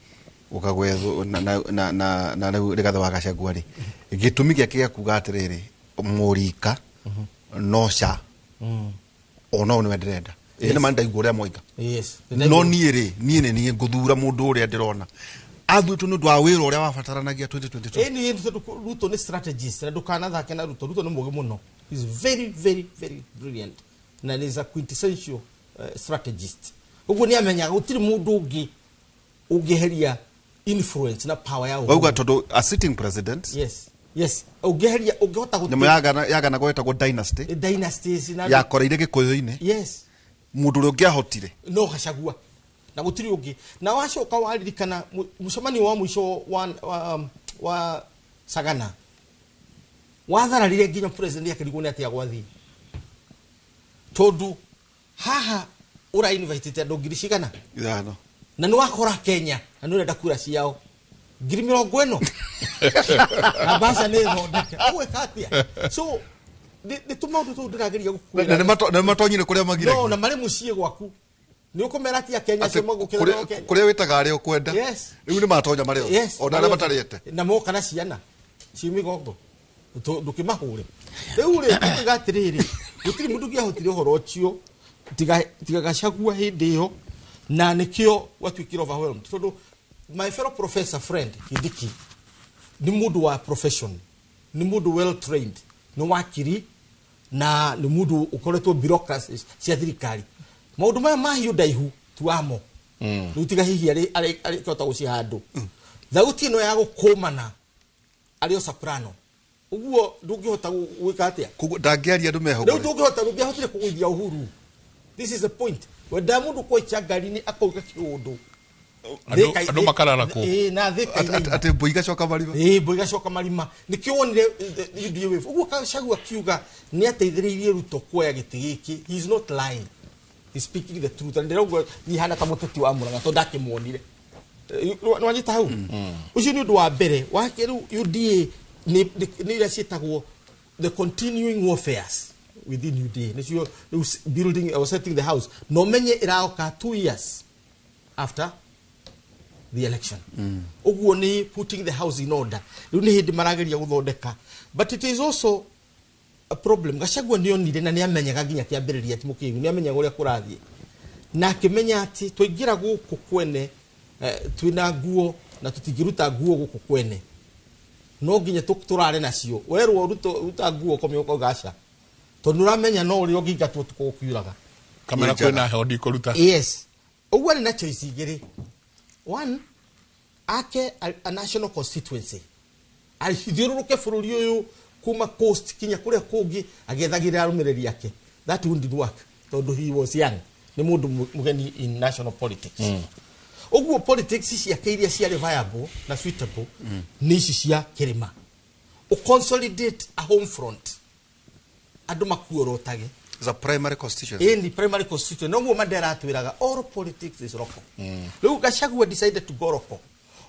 ũkagwethwo na rĩgathe wa Gachagua rĩ gĩtũmi gĩake gĩa kuga atĩrĩrĩ mũrika noca ona nĩ ndĩrenda nĩ manda igũrũ rĩa Mwaiga no niĩ rĩ niĩ ngũthura mũndũ ũrĩa ndĩrona athutũ nĩ ũndũ wa wĩra ũrĩa wabataranagia 2022 ni Ruto nĩ strategist na ndũkanathake na Ruto nĩ mũgĩ mũno is very brilliant na is a quintessential strategist ũguo nĩ amenyaga gũtirĩ mũndũ ũngĩ ũngĩheria influence na power ya wauga tondũ a sitting president yes ũngĩheria ũngĩhota nyamũ yagana gwetagwo dynasties na yakoreire Gĩkũyũ-inĩ yes mũndũ ũrĩa ũngĩahotire no Gachagua na gũtirĩ ũngĩ na wacoka waririkana mũcemanio wa mũico wa Sagana wathararire nginya president akĩrigwo nĩ atĩa gwathi tondu haha ura invite andũ ngiri cigana ithano na nĩ wakora Kenya na nĩ ũrenda kura ciao ngiri 40 na basa nĩ thondeke ũwe katia so nĩ tũmaũndũ tũu ndĩrageria gũkuĩra na matonyire kũrĩa magire no na marĩ mũciĩ gwaku nĩ ũkũmera tia Kenya cio magũkĩra Kenya kũrĩa wĩtaga arĩa ũkwenda rĩu nĩ matonya marĩa ona arĩa matarĩete na moka na ciana ciumigongo ndũkĩmahũre rĩu rĩ tigatĩrĩrĩ gũtirĩ mũndũ ũngĩahotire ũhoro ũcio tiga Gachagua hĩndĩ ĩyo na nĩkĩo watuĩkire overwhelmed tondũ my fellow professor friend Kindiki ni mũndũ wa profession ni mũndũ well trained ni wakiri na ni mũndũ ũkoretwo bureaucracies cia thirikari maũndũ maya mahiũ ndaihu tuamo rĩu tiga hihi arĩ kĩhota gũcihandũ thauti ĩno ya gũkũmana arĩ o soprano ũguo ndũngĩhota gwĩka atĩa ndangĩaria andũ meho rĩu ndũngĩhotire kũgũithia Uhuru. This is the point wenda mũndũ kũikia ngari-inĩ akauga kĩũndũ andũ makarara kũ na atĩ mbũi igacoka marima mbũi igacoka marima nĩkĩo wonire UDA wave ũguo Gachagua akiuga nĩ ateithĩrĩirie Ruto kuoya gĩtĩ gĩkĩ he is not lying he's speaking the truth and ndirauga ni hana ta muteti wa Murang'a to ndakimuonire nwanyita hau ucio ni undu wa mbere wa keru UDA ni ira cietagwo the continuing warfares within UDA nicio building or setting the house no menye iraoka 2 years after the election uguo ni putting the house in order riu ni hindi marageria guthondeka but it is also a problem Gachagua ni onire na ni amenyaga ginya kiambiriria ati mukingu ni amenyaga uria kurathie na akimenya ati twaingira guku kwene twina nguo na tutigiruta nguo guku kwene no ginya turare nacio werwo ruta nguo komyo ko gacha to nuramenya no uri ogingatwo tukukiuraga kamera kwena hodi koruta yes uguo ni na choice igiri one ake a national constituency alithirũrũke bũrũri ũyũ kuma coast kinya kuria kungi agethagĩra arũmĩrĩri yake that wouldn't work tondu he was young ni mundu mugeni in national politics uguo politics ciake iria ciarĩ viable na suitable ni ici cia kirima o consolidate a home front andu makuorotage the primary constituency in the primary constituency no guo Mandela atwiraga all politics is local riu Gachagua decided to go local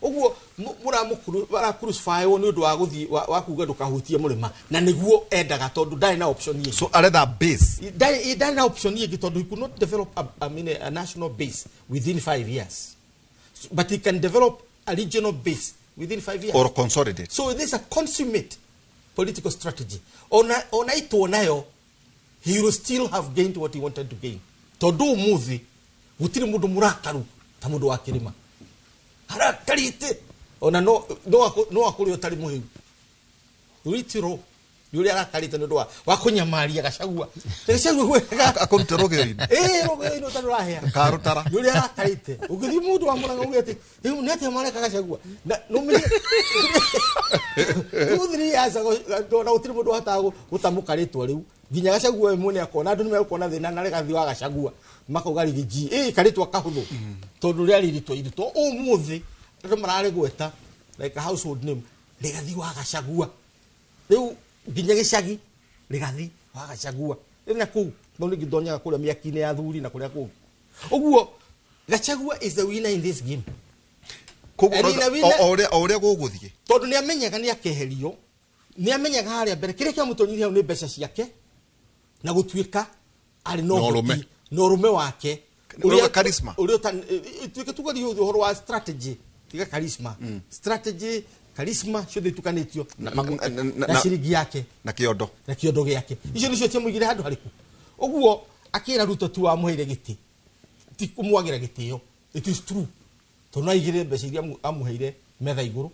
uguo muramukuru bara crucify ni undu wa guthi wa kuga ndukahutie murima na niguo endaga tondu ndari na option yingi so are that base ndari na option yingi tondu he could not develop a national base within 5 years but he can develop a regional base within 5 years or consolidate so this is a consummate political strategy ona ito nayo he will still have gained what he wanted to gain tondu muthi gutiri mundu murakaru ta mundu wa kirima harakarite ona no akuri otari muhiu uitiro yuri arakarite no dwa wakunyamaria Gachagua akonte rogeri rogeri no tano rahia karutara yuri arakarite ugithi mundu wa Murang'a ugete riu nete mareka Gachagua no mini udri asa na utiri mundu hatago gutamukaritwo riu ginya Gachagua mwene akona andu nimekona thina na rega thi wa Gachagua makauga rigi karitwa kahuthu tondu ria riritwo irito umuthi ndo marare gweta like a household name rigathi wa Gachagua riu ginya gicagi rigathi wa Gachagua ina ku no ngidonyaga kuria miakine ya thuri na kuria ku uguo Gachagua is the winner in this game oria guguthie tondu ni amenyaga ni akeherio ni amenyaga haria mbere kiria kia mutonyithia ni mbeca ciake na gutuika ari no rume wake uria charisma uria tuike tugari uhoro wa strategy tiga charisma strategy charisma ciothe tukanitio na ciringi yake na kiondo giake icio nicio cia muigire handu hariku uguo akira Ruto tu wa muheire giti ti kumwagira gitio it is true to no igire mbeca iria amuheire metha iguru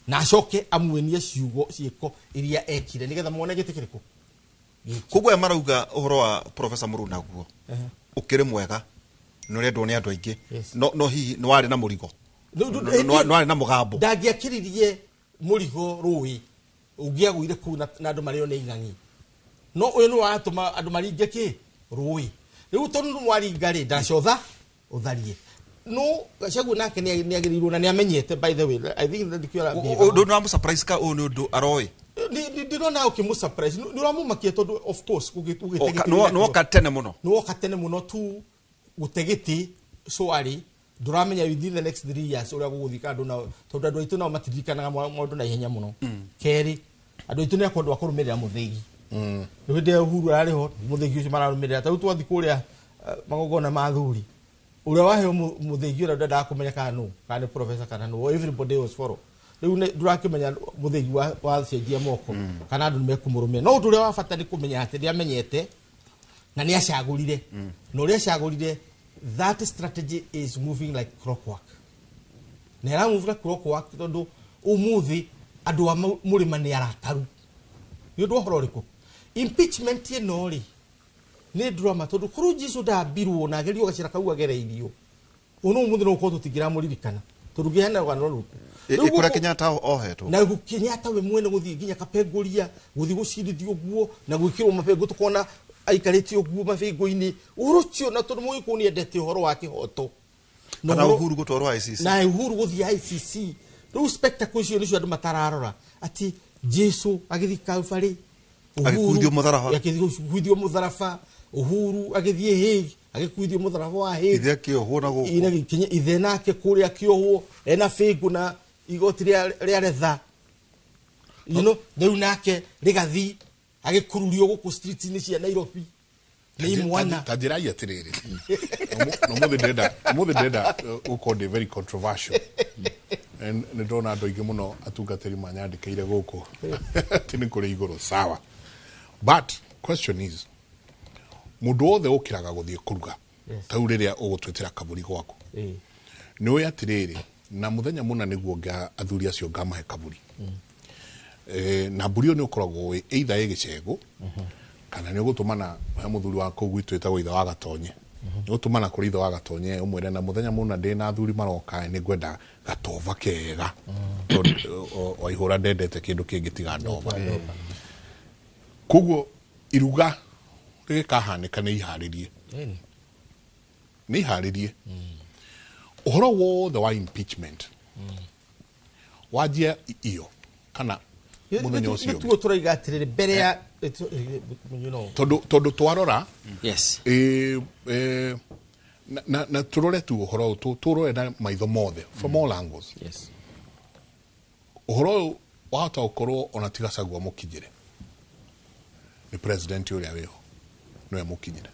na acoke amwenie ciiko iria ekire nigetha muone gitikiriku kugwe marauga uhoro wa Professor Muruna guo ukire mwega no rendo ni andu aingi no hihi no wari na murigo no wari na mugambo ndangiakiririe murigo rui ungiaguire ku na andu mario ni ing'ang'i no uyu ni watuma andu maringe ki rui riu tondu mwari ngari ndacotha utharie no Gachagua nake ni agirirwo na ni amenyete by the way I think that kiora undu no am surprise ka unu undu aroi ndirona ukimu surprise ni uramumakia tondu of course ugitegeti no katene muno tu gutegeti so ari duramenya within the next 3 years uria guguthika andu na tondu andu aitu na matirikanaga maundu na ihenya muno keri andu aitu ni akondu akurumirira muthigi ni hinde Uhuru ariho muthigi ucio mararumirira ta twathi kuria magogona ma thuri uria wahe muthigi uria ndenda kumenya kana professor kana no everybody was follow riu durakimenya muthigi wa cenjia moko kana andu nimekumurumia no undu uria wa bata ni kumenya ati ndiamenyete na ni acagurire no ria acagurire that strategy is moving like clockwork na ira move like clockwork tondu umuthi andu wa murima ni arataru ni undu horo riku impeachment ino ri ni drama tondu kuru Jesu da biru na gerio gacira kau agereirio uno umuthi no ko tutigira muririkana tondu gihena rwa no ikura Kenyatta ohetwo na Kenyatta we mwene guthii ginya kapenguria guthi gucirithio guo na gwikirwo mapengo tukona aikarite oguo mabengo-ini urucio na tondu mugiku ni endete uhoro wa kihoto na Uhuru gutwarwo ICC na Uhuru guthi ICC riu spectacle cio nicio andu matararora ati Jesu agithi Kalvari agikuithio mutharafa Uhuru agithie Hague agikuithio mutharaba wa hii ithe kiohwo na guku ina gikinya ithe nake kuria kiohwo ena figu na igoti ria retha rĩu nake rĩgathi agĩkururio gũkũ street-inĩ cia Nairobi nĩ mwana ta njĩra ya atirĩrĩ ũmũthĩ ndĩrenda gũkorwo ndĩ very controversial nĩ ndona andũ aingĩ mũno atungatĩri manyandĩkĩire gũkũ atĩ nĩ kũrĩ igũrũ sawa but question is mũndũ wothe ũkĩraga gũthiĩ kũruga tau rĩrĩa ũgũtwĩtĩra kaburi gwaku nĩ ũĩ atĩrĩrĩ na mũthenya mũna nĩguo athuri acio ngamahe kaburi na mburi nĩ ũkoragwo wĩ either ĩgĩcegũ kana nĩ ũgũtũmana he mũthuri wa kũu gwitũ ĩtagwo ithe wa Gatonye nĩ ũgũtũmana kũrĩ ithe wa Gatonye ũmwĩre na mũthenya mũna ndĩ na athuri maroka nĩ ngwenda gatoba kega waihũra ndendete kĩndũ kĩngĩ tiga ndoba koguo iruga rĩgĩkahanĩka nĩ iharĩrie ũhoro wothe wa impeachment wajia iyo kana mũthenya ũcio tuo tũraiga atĩrĩrĩ mbere ya tondũ twarora yes na tũrore tu ũhoro tũrore na maitho mothe from all angles yes ũhoro wahota gũkorwo ona tiga Gachagua mũkinyĩre nĩ president ũrĩa wĩho nĩwe mũkinyĩre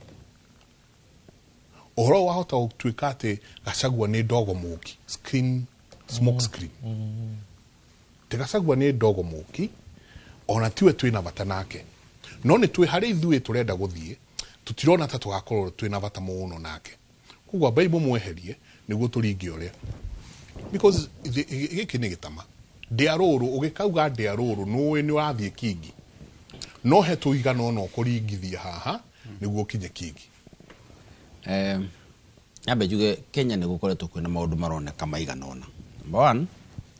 ũhoro wahota gũtuĩka atĩ Gachagua nĩ ndogo mũki smoke screen te Gachagua nĩ ndogo mũki ona tiwe twĩna bata nake no nĩ twĩ harĩ ithuĩ tũrenda gũthiĩ tutirona ta tũgakorwo twĩna bata mũno nake koguo Bible mweherie nĩguo tũringe ũrĩa because gĩkĩ nĩ gĩtama ndĩarũrũ ũgĩkauga ndĩarũrũ nũĩ nĩ ũrathiĩ kingi no he tũigana ona ũkũringithia haha nĩguo kinye kingi Nyambe njuge Kenya nĩ gũkoretwo kwĩna maũndũ maroneka maigana ona number one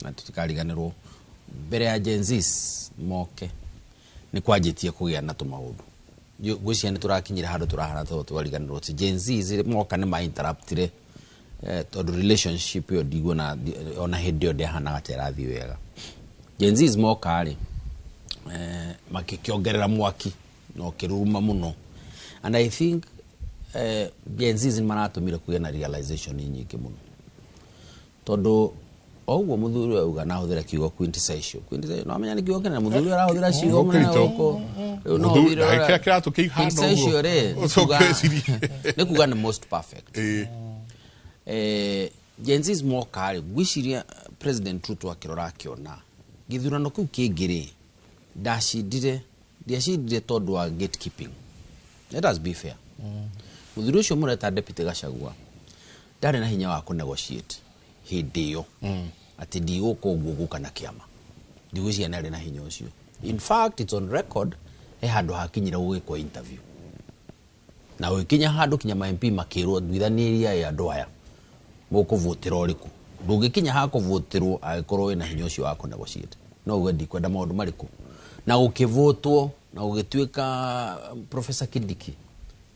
na tutikariganĩrwo mbere ya Gen Zs moke nĩ kwanjĩtie kũgĩa na tũmaũndũ gwĩcia nĩ tũrakinyĩra handũ tũrahana twariganĩrwo ti Gen Zs moka nĩ ma-interruptire tondũ relationship yo ndigona ona hĩndĩ ĩyo ndĩahanaga ta ĩrathiĩ wega Gen Zs moka rĩ makĩkĩongerera mwaki no kĩruruma mũno and I think Gen Zs maratũmire kũgĩa na realization nyingĩ mũno tondũ oguo muthuri auga na hũthĩra kiugo quintessential no amenya nĩ kiugo kĩnene muthuri arahũthĩra ciugo mũnene gũkũ no hũthĩra kĩratũ kĩihana quintessential nĩ kuga nĩ most perfect Gen Zs moka rĩ gwĩciria President Ruto akĩrora akĩona gĩthurano kĩu kĩngĩ ndiacindire tondũ wa gatekeeping. Let us be fair. Muthuri ũcio mũreta Deputy Gachagua ndarĩ na hinya wa kũnegotiate hĩndĩ ĩyo atĩ ndigũka ũguo gũka na kĩama ndigwĩciria nĩ arĩ na hinya ũcio. In fact it's on record handũ hakinyira gũgĩkwo interview na gũkinya handũ kinya ma MP makĩrwo ndwithanĩria ya andũ aya mũkũvotera ũrĩkũ ndũngĩkinya ha kũvoterwo agĩkorwo wĩna hinya ũcio wa kũnegotiate no uge ndikwenda maũndũ marĩkũ na gũkĩvotwo na gũgĩtuĩka Professor Kindiki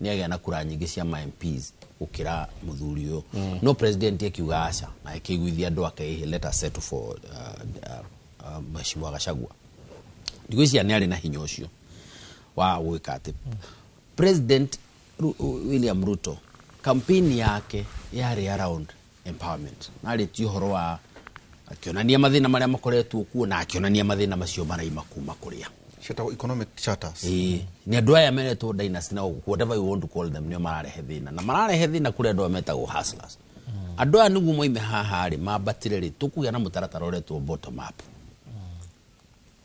nĩ agĩa na kura nyingĩ cia ma MPs gũkĩra muthuri ũyũ no president akiuga aca na akĩiguithia andũ ake let us settle for Mheshimiwa Gachagua ndigwĩciria nĩ arĩ na hinya ũcio wa gwĩka atĩ President William Ruto campaign yake yari around empowerment na rĩtio horo wa akĩonania mathĩna marĩa makoretwo kuo na akĩonania mathĩna macio maraima kuma kũrĩa economic charters nĩ andũ aya meretwo dynasty na whatever you want to call them nĩo mararehe thĩna na mararehe thĩna kũrĩa andũ metagwo hustlers andũ aya nĩguo moime haha rĩ mambatire rĩ tũkũgĩa na mũtaratara ũretwo bottom up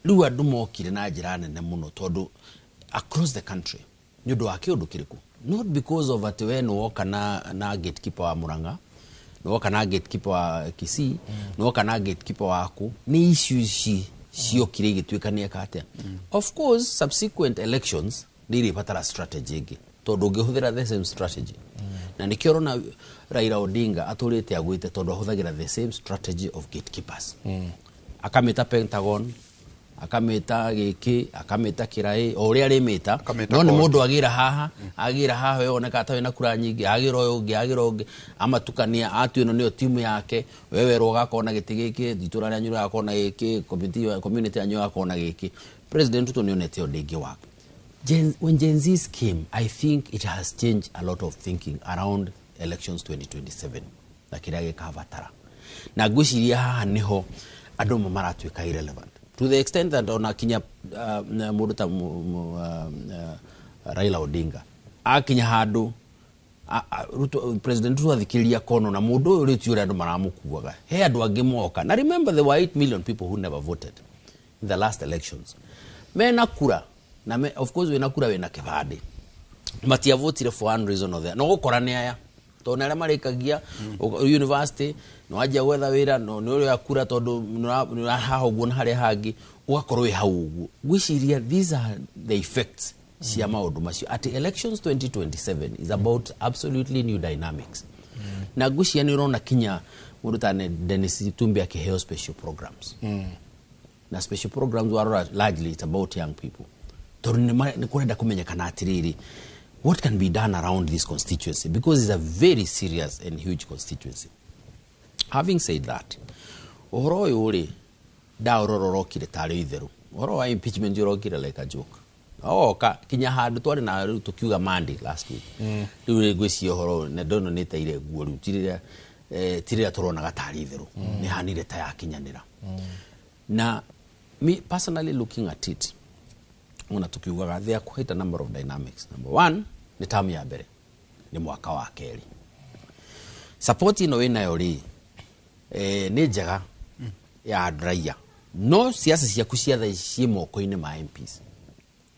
rĩu andũ mokire na njĩra nene mũno tondũ across the country nĩ ũndũ wa kĩũndũ kĩrĩkũ not because of atĩ we nĩwoka na gatekeeper wa Murang'a nĩwoka na gatekeeper wa Kisii nĩwoka na gatekeeper waku nĩ issues ciokire igĩtuĩkania katĩa of course subsequent elections nĩ iribatara strategy ĩngĩ tondũ ũngĩhũthĩra the same strategy na nĩkĩo ũrona Raila Odinga atũrĩte agwĩte tondũ ahũthagĩra the same strategy of gatekeepers akamĩta Pentagon akamĩta gĩkĩ akamĩta kĩraĩ o ũrĩa arĩmĩta no nĩ mũndũ agĩra haha we oneka atawe na kura nyingĩ agĩra ũngĩ amatukania atu ĩno nĩyo timu yake wewe rogakona gĩtĩ gĩkĩ thitũra rĩa nyũra yakona gĩkĩ community ya nyũra yakona gĩkĩ President Ruto nĩonete ũndũ ũngĩ wake when Gen Zs came, I think it has changed a lot of thinking around elections 2027. Na kirage kavatara. Na gwiciria haha niho andu maratwika irrelevant. To the extent that ona kinya muruta Raila Odinga. Akinya handu President Ruto athikiria kono na mundu uyu riti uri andu maramukuaga. He andu angi moka. Na remember there were 8 million people who never voted in the last elections. Mena kura. Na of course wena kura wena kibande. Matia votire for one reason or the other. No gukora ni aya. To na marikagia university no aja wetha wira no uri akura tondu no haho guna hari hagi ugakorwo hau uguo. Gwiciria these are the effects cia maundu macio. At elections 2027 is about absolutely new dynamics. Na gwiciria ni urona kinya mundu tane Dennis Tumbi akiheo special programs. Na special programs were largely it's about young people. Ni kurenda kumenyekana atiriri what can be done around this constituency, because it's a very serious and huge constituency. Having said that, ohoro yuri da ororokire tari itheru. Ohoro wa impeachment yorokire like a joke. Ka kinya handu twari na tukiuga Monday last week. Riu gwisi ohoro ne dono nita ile guo riu tirira turona gatari itheru. Ni hanire ta yakinyanira. Na me personally looking at it, una tukiuga there are quite a number of dynamics. Number one, ni tamu ya mbere. Ni mwaka wa keri. Support ino inayo ri ni njega ya raia. No siasa ciaku ciatha cie moko-ini ma MPs.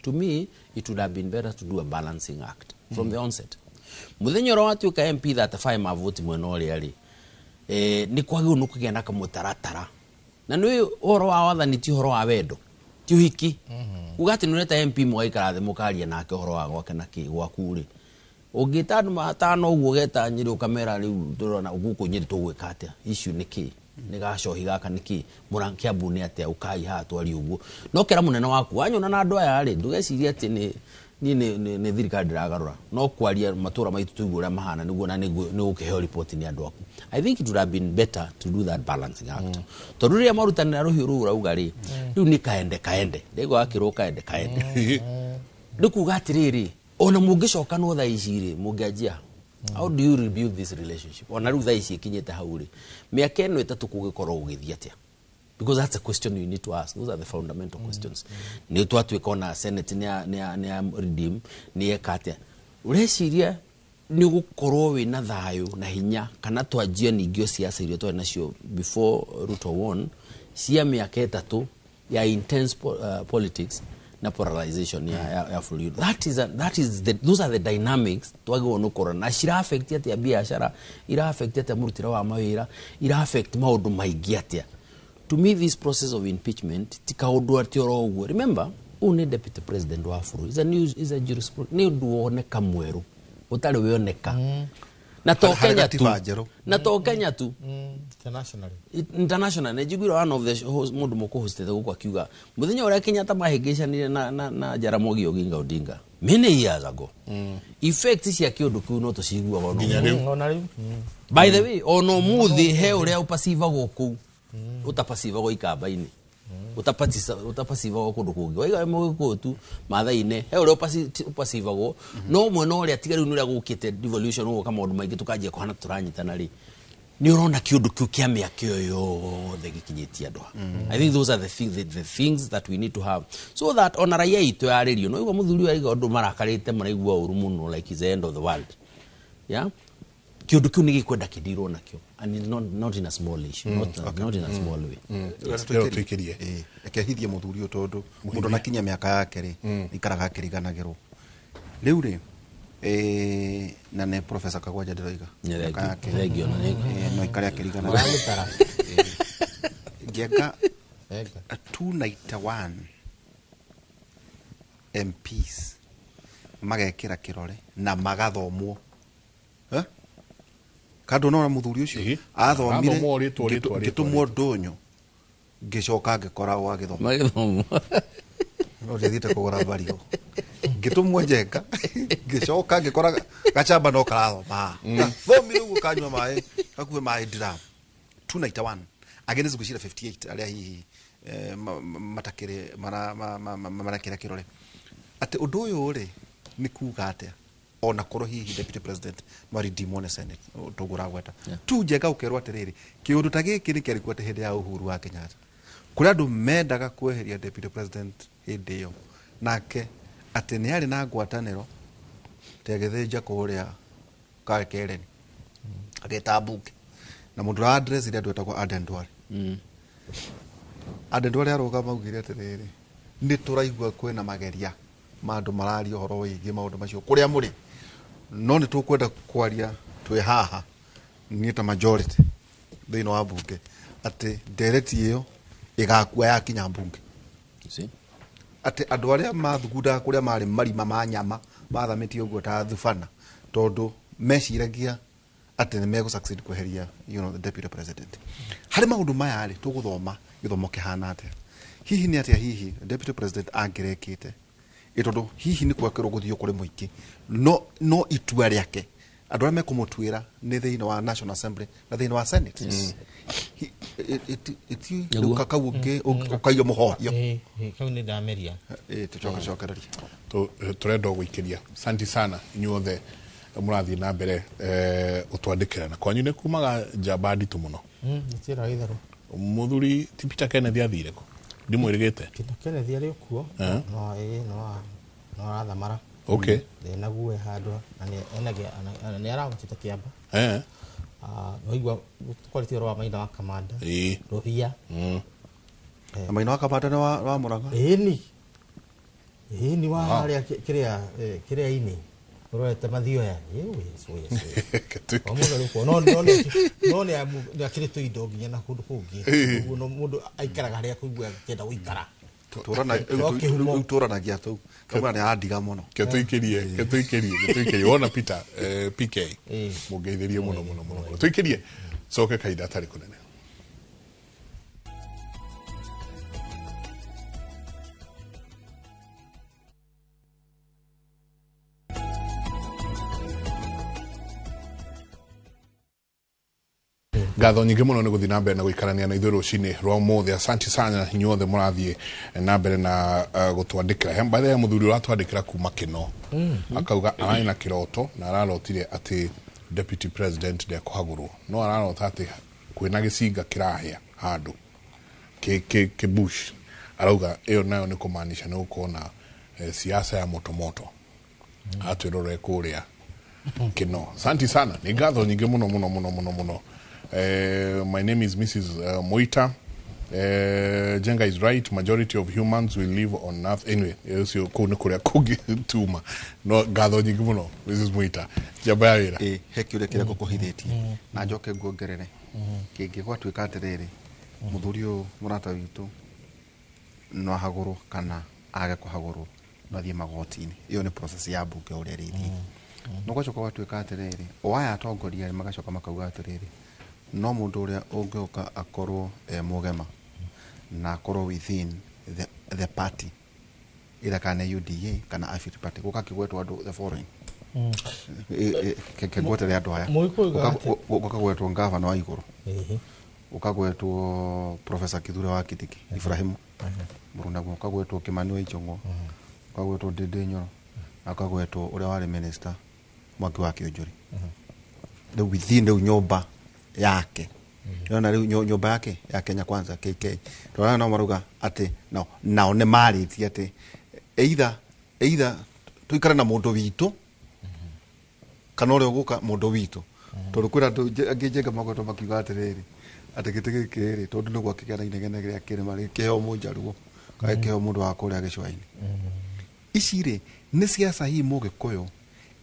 To me, it would have been better to do a balancing act from the onset. Muthenya ro watuika MP that 5 mavoti mwena uria ri ni kwagio nukugia na kamutaratara. Na nĩ horo wa wathani ti horo wa wendo. Ti uhiki. Ugati nureta MP mwaikara the mukaria nake horo wa gwake na ki gwaku ri. Ungitanu matano uguo geta nyiri ukamera riu turona uguko nyiri tugwika atia. Issue niki. Ni gacohi gaka niki. Murankia bune atia ukai ha twari uguo. No kera munene waku anyona na andu aya ri ndugeciria ati ni thirikari ndiragarura. No kwaria matura maitu tuigura mahana niguo na ni ukiheo report ni andu aku. I think it would have been better to do that balancing act. Tondu ria marutanira ruhiu ru urauga ri riu ni kaende ndego akiro kaende ndikuga atiriri ona mungicoka no thaa ici ri mungianjia how do you rebuild this relationship ona riu thaa ici ikinyete hau ri miaka eno itatu kugikorwo ugithia atia, because that's a question you need to ask. Those are the fundamental questions. Ni twatwika ona Senate ni redeem ni ekatia ureciria ni gukorwo we na thayo na hinya kana twanjia ningio siasa irio twa nacio before Ruto won cia miaka itatu ya intense politics na polarization ya fully. Those are the dynamics twagwo no korona na shira affect ya biashara ira affect ya murutira wa mawira ira affect maundu maingi atia. To me this process of impeachment tikaundu atioro uguo. Remember une deputy president wa furu is a jurisprudence ni duone kamweru utari wioneka na to Kenya tu international na jigwira one of the mundu moko hostete guko akiuga muthenya uria Kenyatta mahingicanire na Jaramogi Oginga Odinga many years ago. Effects cia kiundu kiu no tucigua ono by the way ono muthi he uria upasiva guku utapasiva go ikamba-ini utapasiva go kundu kungi waiga mugo tu mathaine he uria upasiva go no mwena uria tigari nuria gukite devolution ugo kama undu maingi tukanjia kuhana turanyitana ri ni urona kiundu kiu kia miaka yo the gikinyitia ndo. I think those are the things that we need to have so that on raia itu yaririo no igwa muthuri wa iga undu marakarite maraigua uru muno like is the end of the world. Yeah, kiundu kiu nigikwenda kidirwo nakio and not in a small issue, not in a small way. Tukirie ekehithia muthuri tondu mundu nakinya miaka yake ri ikaraga kiriganagirwo riu ri na ne Professor Kagwanja ndiroiga regio na no ikaria kirigana ngeka 291 MPs magekira kirore na magathomwo kando no muthuri ucio athomire gitumwo ndunyo ngicoka ngikora wa githomo no thithite kugura bario gitumwo njenga ngicoka ngikora gachamba no karathoma thomire uguo kanywa mai hakuhe mai drum 291 against gushira 58 aria hihi matakire marakira kirore ati undu uyu ri ni kuga atia ona korwo hihi deputy president mari dimone senate tuguragweta tu njega ukerwo atiriri kiundu ta giki ni kiarikuo ati hindi ya Uhuru wa Kenyatta kuri andu mendaga kweheria deputy president hindi iyo nake ati ni ari na ngwataniro tegithinja kuria kakereni ageta bunge na mundu ra address ile andu etagwo Aden Duale Aden Duale aroga maugire atiriri ni turaigua kwina mageria mandu marari horo wigi maundu macio kuria muri no ni tukwenda kwaria twe haha ni ta majority thino wa bunge ati direct iyo igakua ya kinya bunge ati andu aria mathugunda kuria mari marima ma nyama mathamiti uguo ta thufana tondu meciragia ati ni mego succeed kweheria the deputy president hari maundu maya ri tuguthoma githomo kihana ate hihi ni atia hihi deputy president angerekite itondo hihi ni kwakirwo guthio kuri muingi no itua riake andu aria mekumutwira ni thino wa National Assembly na thino wa Senate ukakauge ukaiyo muhoyo kau ni dameria tucokereria turenda gwikiria santi sana inyuothe murathi na mbere utwandikira na kwanyu ne kumaga jabadi tu muno nitira itharu muthuri ti Peter Kennedy athire ko ndimwirigite Peter Kennedy ari kuo no athamara okay na guo handu na ni aragutite kiamba oigwa quality ro Maina wa Kamanda Rohia Maina wa Kamanda na wa Muranga ni wa haria kiria ini urete mathio ya omuno ruko no ni akiri tu indo nginya na kundu kungi no mundu aikaraga haria kuigua kenda guikara turanagia tu kama ni adiga muno ketuikirie wona Peter PK mugeithirie muno tuikirie soke kaida tari kunene gatho nyingi muno ni guthi na mbere na guikarania na ithuĩ rũcinĩ rwa ũmũthĩ asanti sana inyuothe mũrathiĩ na mbere na gũtwandĩkĩra hembathe ya mũthuri ũratwandĩkĩra kuma Kĩno akauga ararĩ na kĩroto na ararotire atĩ deputy president ndekũhagũrwo no ararota atĩ kwĩna gĩcinga kĩrahĩa handũ kĩ bush arauga ĩyo nayo nĩ kũmaanisha nĩ gũkorwo na siasa ya motomoto atwĩrore kũrĩa Kĩno asanti sana nĩ ngatho nyingĩ mũno my name is Mrs. Moita. Jenga is right. Majority of humans will live on earth. Anyway, so kuria kugi tuma. No gatho nyingi muno. Mrs. Moita. Jabayira. Hekiure kire kukuhithetie. Na njoke nguongerere. Kingi gwatuika atiriri. Muthuri uyu murata witu no ahaguru kana age kuhaguru no thie magoti-ini. Iyo ni process ya bunge uria rithi. No gwacoka gwatuika atiriri. Oaya atongoria magacoka makauga atiriri. No mundu uria ungiuka akorwo mugema na akorwo within the party ila kana UDA kana Afiti party gukakigwetwo andu the following kegwetera andu aya gukagwetwo ngavana wa iguru ukagwetwo Professor Kithure wa Kitiki Ibrahim Murunda ukagwetwo Kimani wa Ichongo ukagwetwo Ndindi Nyoro akagwetwo uria wari minister Mwangi wa Kĩonjũri the within the nyumba yake yona nyumba yake ya Kenya Kwanza KK twana no maruga ati nao ne mariti ati either tuikara na mundu witu kana uri uguka mundu witu tondu kwira angijenga magoto makiuga atiriri ati gitigi kiri tondu no gwakigana inegene gya kiri mari kiheo munjaruo kai kiheo mundu wa kuria gicwaini iciri ni siasa hii mugikuyu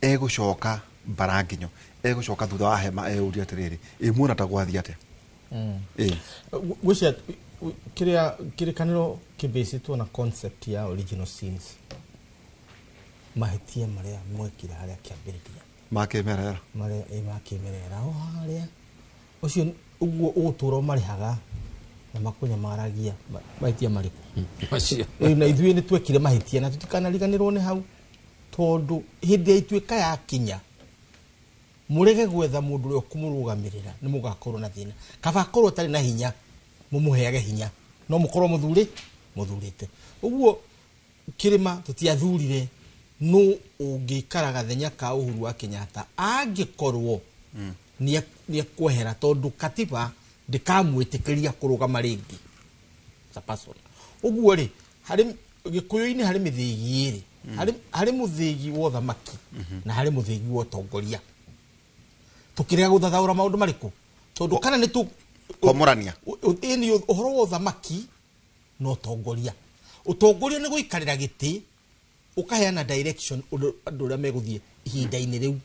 egucoka baranginyo egucoka thutha wa hema euria atiriri muona ta gwathi atia gwisha kirikaniro kibesitwo na concept ya original sins mahitia maria mwekira haria kiambiriria makemerera makemerera o haria ucio uguo uturo marihaga na makunya maragia mahitia mariku macio na ithuĩ ni twekire mahitia na tutikanariganirwo ni hau tondu hindi ituika ya kinya murege gwetha mundu uri okumurugamirira ni mugakorwo na thina kaba korwo tari na hinya mumuheage hinya no mukorwo muthurite uguo kirima tutiathurire no ungikaraga thenya ka Uhuru wa Kenyatta angikorwo ni kwehera tondu katiba ndikamwitikiria kurugama ringi sa person uguo ri hari gikuyu-ini hari mithigi iri hari muthigi wa thamaki na hari muthigi wa tongoria tukirega guthathaura maundu mariku tondu kana ni tu komorania ini uhoro wa thamaki no tongoria utongoria ni guikarira giti ukaheana direction andu ria meguthie ihinda-ini riu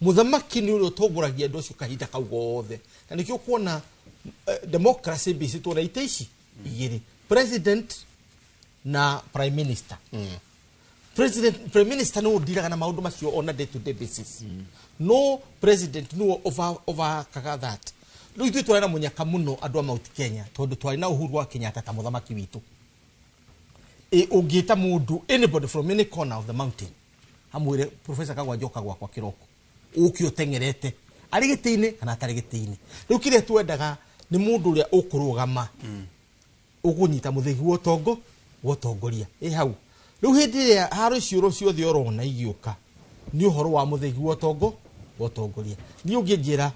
muthamaki ni uri utongoragia andu acio kahinda kau gothe na nikio kuona democracy bisi tu raita ici igiri president na prime minister prime minister no diraga na maundu macio on a day to day basis no president no over kaga that no itu twara munyaka muno andu a Mount Kenya tondu twari na Uhuru wa Kenyatta ta muthamaki witu ungita mundu anybody from any corner of the mountain hamwire Professor Kagwa Njoka gwakwa kiroko ukio tengerete ari giti-ini kana atari giti-ini riu kire twendaga ni mundu uria ukurugama ugunyita muthigi wa tongoria hau riu hindi ria haro ciuro ciothe urona igiuka ni uhoro wa muthigi wa tongoria ni unginjira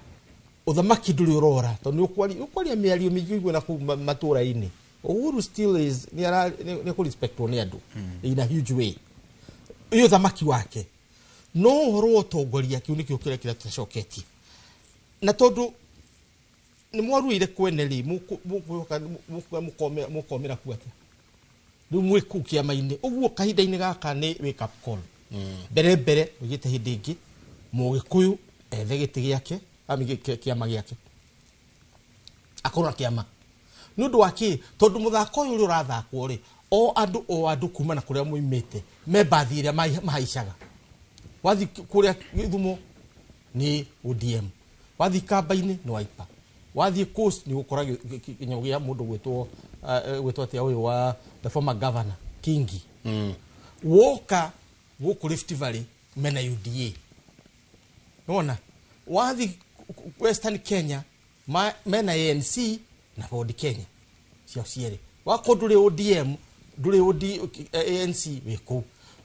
uthamaki nduri urora tondu ukwaria miario mingi igwe na matura-ini Uhuru still is ni ku respect ni andu in a huge way iyo thamaki wake no uhoro wa tongoria kiu nikio kira turacoketie na tondu ni mwaruire kweneri mukomera kuate riu mwiku kiama-ini uguo kahinda-ini gaka ni wake up call mbere ugite hindi ingi mugikuyu ethe giti giake kiama giake akorwo kiama nundu waki tondu muthako uyu urathakwo ri o andu kuma na kuria muimite membathi iria mahaicaga wathi kuria Githumo ni ODM wathi Kamba-ini ni Wiper wathi Coast ni gukora kinyo gia mundu gwitwo atia uyu wa the former governor Kingi woka guku Rift Valley mena UDA nona wathi Western Kenya mena ANC na Ford Kenya cio ciere wako nduri ODM nduri ANC wiko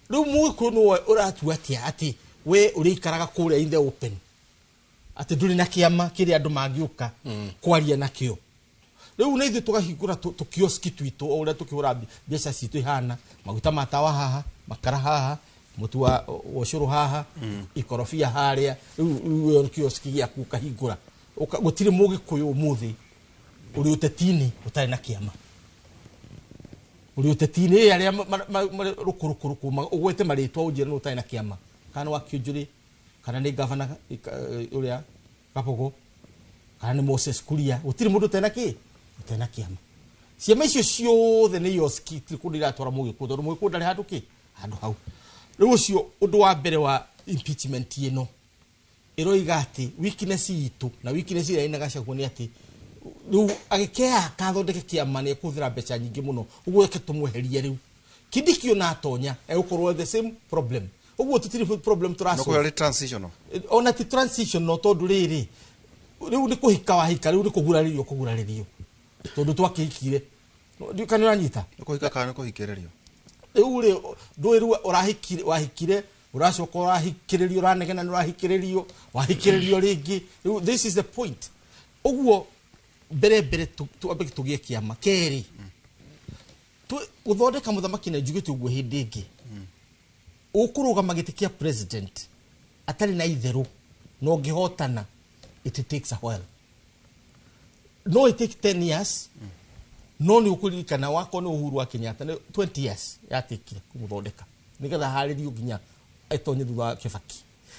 riu muiku no uratuatia ati we urikaraga kuria in the open ati nduri na kiama kiri andu mangiuka kwaria nakio riu na ithu tukahingura tukioski twitu uria tukihura biacara citu ihana maguta matawa haha makara haha mutu wa ucuru haha ikorofia haria riu kioski giaku kahingura gutiri mugikuyu umuthi uri utetini utari na kiama uri utetini aria rukurukuruku ugwete maritwa ujira no utari na kiama kana wakiujuri kana ni governor uria Kapogo kana ni Moses Kuria utiri mundu utari na kiama ciama icio ciothe ni yoskiti kudira twara mugikundo mugikundo ari handu hau riu ucio undu wa mbere wa impeachment ino iroiga ati weakness itu na weakness ira ina gacagwo ni ati riu agikea kathondeke kiama ni kuthira mbeca nyingi muno uguo ke tumweherie riu kidikio na atonya ukorwo the same problem uguo tutiri problem turaso no transitional ona ti transition no tondu riri riu ni kuhika wa hika riu ni kuguraririo tondu twakikire ndio kana uranyita no kuhika kana kuhikererio riu ri ndwiru urahikire wahikire uracoka urahikiririo uranegena ni urahikiririo ringi this is the point uguo mbere tuambe tugie kiama keri uthondeka muthamaki na njugite uguo hindi ingi ukurugama giti kia president atari na itheru no ngihotana it takes a while no it takes 10 years no ni ukurikana wako ni Uhuru wa Kenyatta 20 years yatikire kumuthondeka nigetha haririo ginya etonye thutha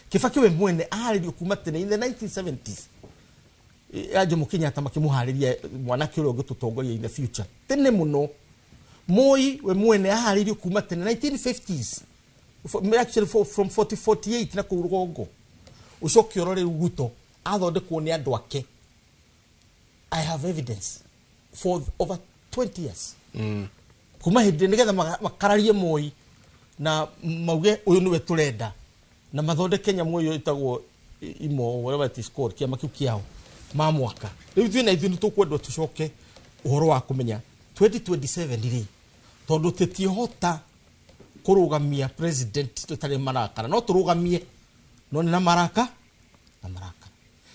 Kibaki we mwene aharirio kuma tene in the 1970s Jomo Kenyatta makimuhariria mwanake uria ungututongoria in the future tene muno Moi we mwene aharirio kuma tene 1950s actually from 48 na kurugongo ucoke urore Ruto athondekwo ni andu ake I have evidence for over 20 years kuma hindi nigetha makararie Moi na mauge uyu niwe turenda na mathondeke nyamu uyu itagwo imo whatever it is called kiama kiu kiao ma mwaka riu thina ithu tukwendwa tucoke uhoro wa kumenya 2027 ri tondu tetiehota kurugamia president tutari marakara no turugamie no ni na maraka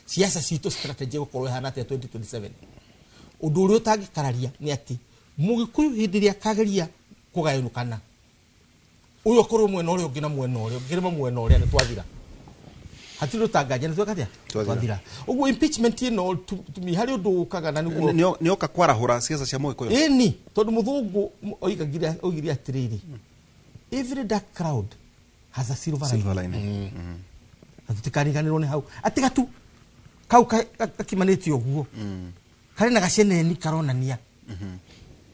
siasa cito strategy gukorwo hana te 2027 undu uri utangikararia ni ati mugikuyu hindi ria kageria kugayunukana uyo korwo mwena uri ungi na mwena uri ngirima mwena uri ni twathira hatiru tangaje ni twakatia twathira ugu impeachment ino tumi hari undu ukaga na niguo ni oka kwarahura siasa cia Mugikuyu eni tondu muthungu oigagira atiriri every dark cloud has a silver lining atutikariganirwo ni hau atigatu kau kakimanitio guo kari na gaceneni karonania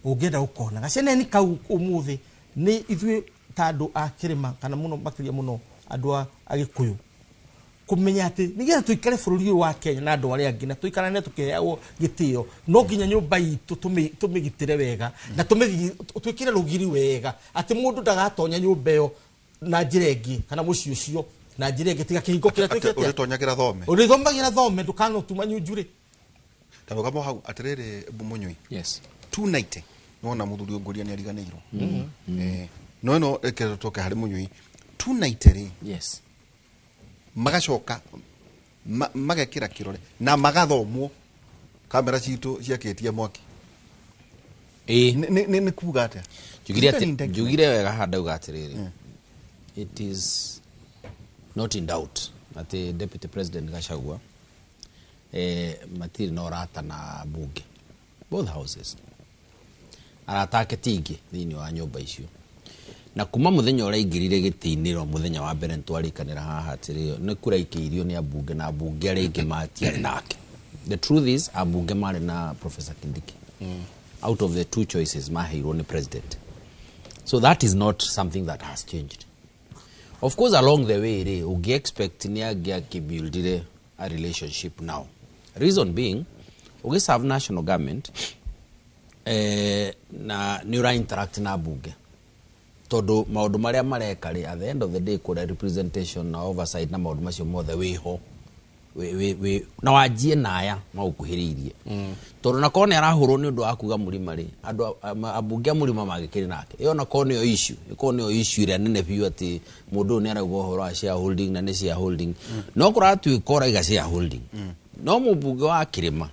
ungenda ukona gaceneni kau umuthi ni ithui tandu a kirima kana muno makiria muno andu agikuyu kumenya ati nigetha tuikare bururi wa Kenya na andu aria angina tuikarane tukiheagwo gitio no nginya nyumba itu tumigitire wega na twikire rugiri wega ati mundu ndagatonya nyumba yo na njiregi kana mucio cio na njiregi tiga kihingo kira twikete uritonyagira thome urithomagira thome ndukano tumanyu njuri tano kama hau atirere Munyui yes 290 nona muthuri unguria ni ariganirwo no no eketo toke hari Munyui 290 ri yes magacoka magekira kirore na magathomwo kamera citu ciaketie mwaki ni kuga atia jugire wega handa ugatiriri it is not in doubt that the Deputy President Gachagua matiri no rata na bunge both houses aratake tingi thini wa nyumba icio na kuma muthenya ura ingirire gitiiniro muthenya wa mbere ntwarikanira haha atiri ni kuraikiirio ni abunge na abunge ari ingi matiari nake the truth is abunge mari na Professor Kindiki out of the two choices maheirwo ni president so that is not something that has changed. Of course, along the way, we expect to build a relationship now. Reason being, we have national government na nura interact na bunge. Todo maundu maria mareka ri at the end of the day kuda representation na oversight na maundu macio mothe wiho we na wajie naya maukuhiririe todo na kone arahurwo ni undu akuga mulima ri andu abunge mulima magikiri nake iyo na kone yo issue ire nene biu ati mundu ni arauga horo a shareholding na ni shareholding no kuratu ikora iga shareholding no mubunge wa kirima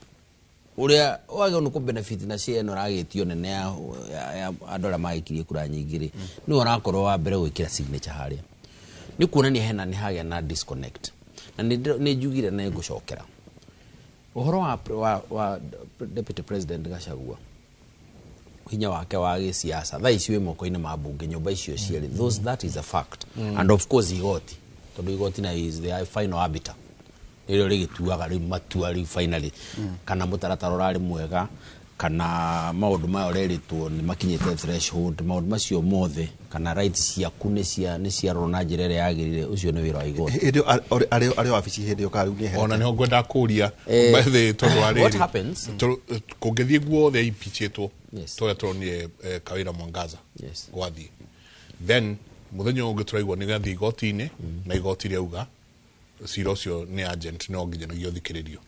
uria wage no ku benefit na share no ragitio nene ya andu magikirie kura nyingiri ni orakorwo wa mbere gwikira signature haria ni kuonania hena ni hagia na disconnect na ni jugire na gucokera uhoro wa Deputy President Gachagua hinya wake wa gisiasa tha icio moko-ini mabunge nyumba icio cieri that is a fact and of course igoti tondu igoti na is the final arbiter nilo rigituaga ri matua ri finally kana mutaratara urari mwega kana maundu mayo reritwo ni makinyite threshold maundu macio mothe kana rights ciaku ni cia rona njirere yagirire ucio ni wira wa igoti ari wabici hindi ukariu ni ona ni ngwenda kuria bethe tondu ari what happens kungithie guo the impeachitwo toya tronye Kawira Mwangaza gwathi then muthenya ungituraigwo ni gathi igoti-ini na igoti riauga cira ucio ni agent no nginya thikiririo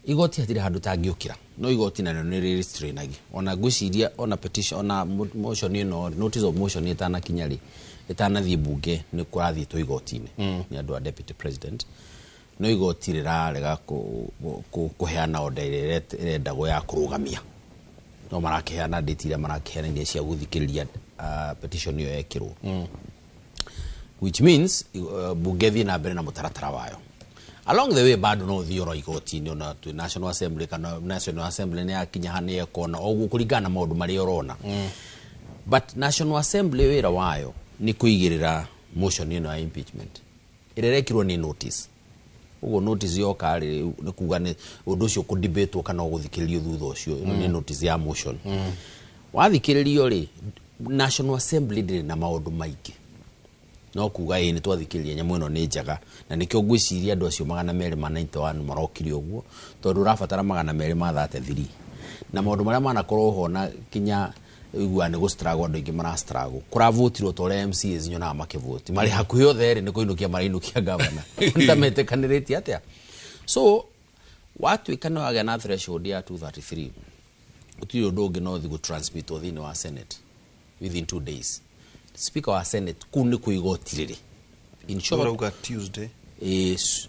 igoti hatire handu tangiukira no igoti na ni restrainagi ona gwiciria ona petition ona motion ino notice of motion itana kinyari itana thie bunge ni kurathi to igoti-ini ni andu a Deputy President no igoti rega kuheana order irendagwo ya kurugamia no marakiheana date ira marakiheana ndia cia guthikiriria petition iyo yekirwo which means bunge thie na mbere na mutaratara wayo along the way bado no thioro igoti ni ona tu National Assembly kana National Assembly ni akinya hane ekona ogu kuringana maundu mari orona but National Assembly wira wayo ni kuigirira motion ino ya impeachment irerekirwo ni notice ugo notice yo kari ni kuga ni undu ucio ku debate kana guthikiririo thutha ucio ni notice ya motion wathikiririo ri National Assembly ndiri na maundu maingi no kuga ni twathikiriria nyamu ino ni njaga na nikyo gwiciria andu acio 291 marokirio guo tondu rafatara 233 na maundu maria manakorwo ho na kinya igua ni go struggle andu ingi mara struggle kuravotirwo tore MCs nyona makivoti mari hakuhi othe ni kuinukia marinukia governor ntamete kandireti atia so watu ikano aga na threshold ya 233 utiro doge no thigo transmit within wa Senate within 2 days speaker wa senate kuni ku igoti riri in short urauga Tuesday is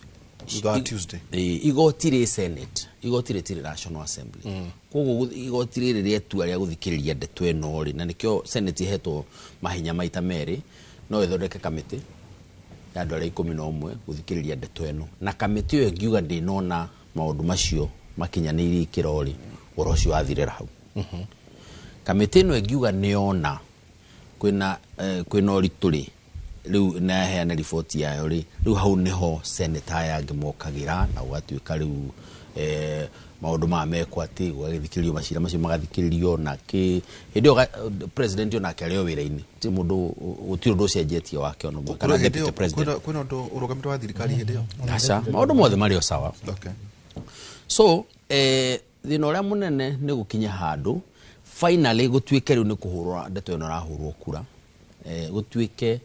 Tuesday igoti ri senate igoti ri tiri national assembly koguo igoti ri rietua ria guthikiriria ndeto eno ri na nikio senate ihetwo mahinya maita meri no ithondeke kamiti ya andu aria 11 guthikiriria ndeto eno na kamiti yo ngiuga ndinona maundu macio makinyaniri ikirori orocio wathirira hau kamiti no ngiuga niona kwina orituri riu na heana report yayo riu hau niho senator yangemokagira na gwatuika riu maundu ma meko ati gwagithikiririo macira macio magathikiririo na ki hindio president yo nake ario wira-ini ti mundu gutiro ndo cenjetie wake ono kana deputy president kwina ndo urugamito wa thirikari hindio acha maundu mothe mario sawa okay so thina uria munene ni gukinya handu finally gutuike riu ni kuhurwa ndeto ino rahurwo kura gutuike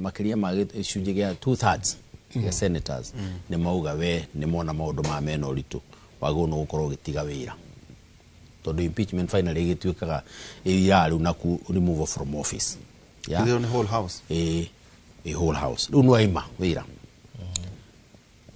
makiria ma icunji gia 2/3 ya senators ni mauga we ni mona maundu ma meno ritu wagono gukorwo gitiga wira tondu impeachment finally gituikaga ira riu na ku remove from office yeah the whole house a whole house riu no aima wira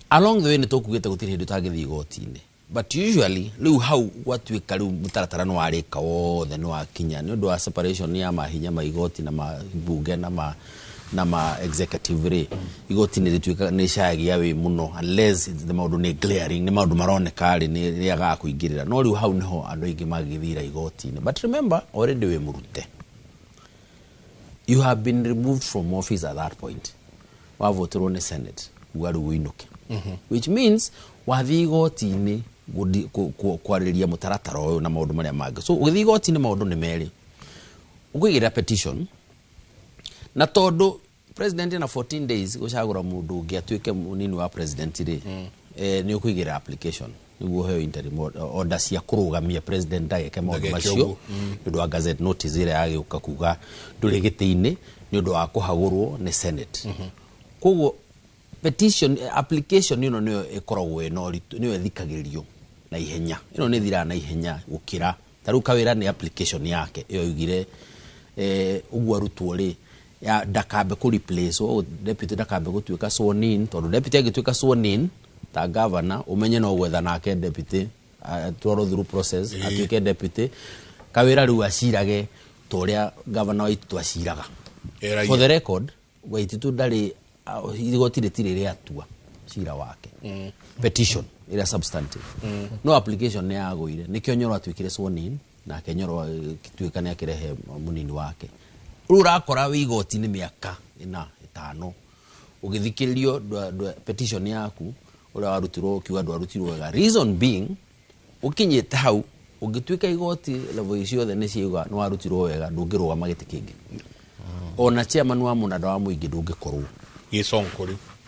along the way ni tukugite gutiri hindu tagithi igoti-ini but usually riu hau gwatuika riu mutaratara no arika wothe no akinya ni undu wa separation ya mahinya ma igoti na mabunge na ma executive ri igoti ni rituika ni shagia we muno unless the maundu ni glaring ni maundu maroneka ri ni riaga kuingirira no riu hau niho andu ingi magithira igoti-ini but remember already we murute you have been removed from office at that point wavotirwo ni senate gwaru winuke which means wathi igoti-ini kwariria mutaratara uyu na maundu maria mangĩ so ugithi igoti-ini maundu ni meri ukigira petition na tondu president na 14 days gucagura mundu ungi atuike munini wa president ri ni ukuigira application niguo heo interim order cia kurugamia president ndageke maundu macio ndu wa gazette notice ire agiuka kuga nduri giti-ini ni undu wa kuhagurwo ni senate koguo petition application ino niyo ikoragwo niyo ithikagiririo na ihenya ino ni thira na ihenya gukira taru kawira ni application yake iyo igire ugwa rutwo ri ya dakabe ku replace o deputy dakabe gutuika sworn in tondu deputy agituika sworn in ta governor umenye no gwetha nake deputy twaro through process atuike deputy kawira riu acirage toria governor waitu twaciraga for the record waitu ndari igoti ritire ri atua cira wake petition ira substantive no application ne yagoire nikyo nyoro atuikire sworn in na kenyoro kituika ne akirehe munini wake rura akora wigoti ni miaka ina 5 ugithikiririo petition yaku ura warutirwo kiwa ndwarutirwo wega reason being ukinyite hau ugituika igoti level icio the niciuga no warutirwo wega ndungiruga magiti kingi ona chairman wa munada wa muingi ndungikorwo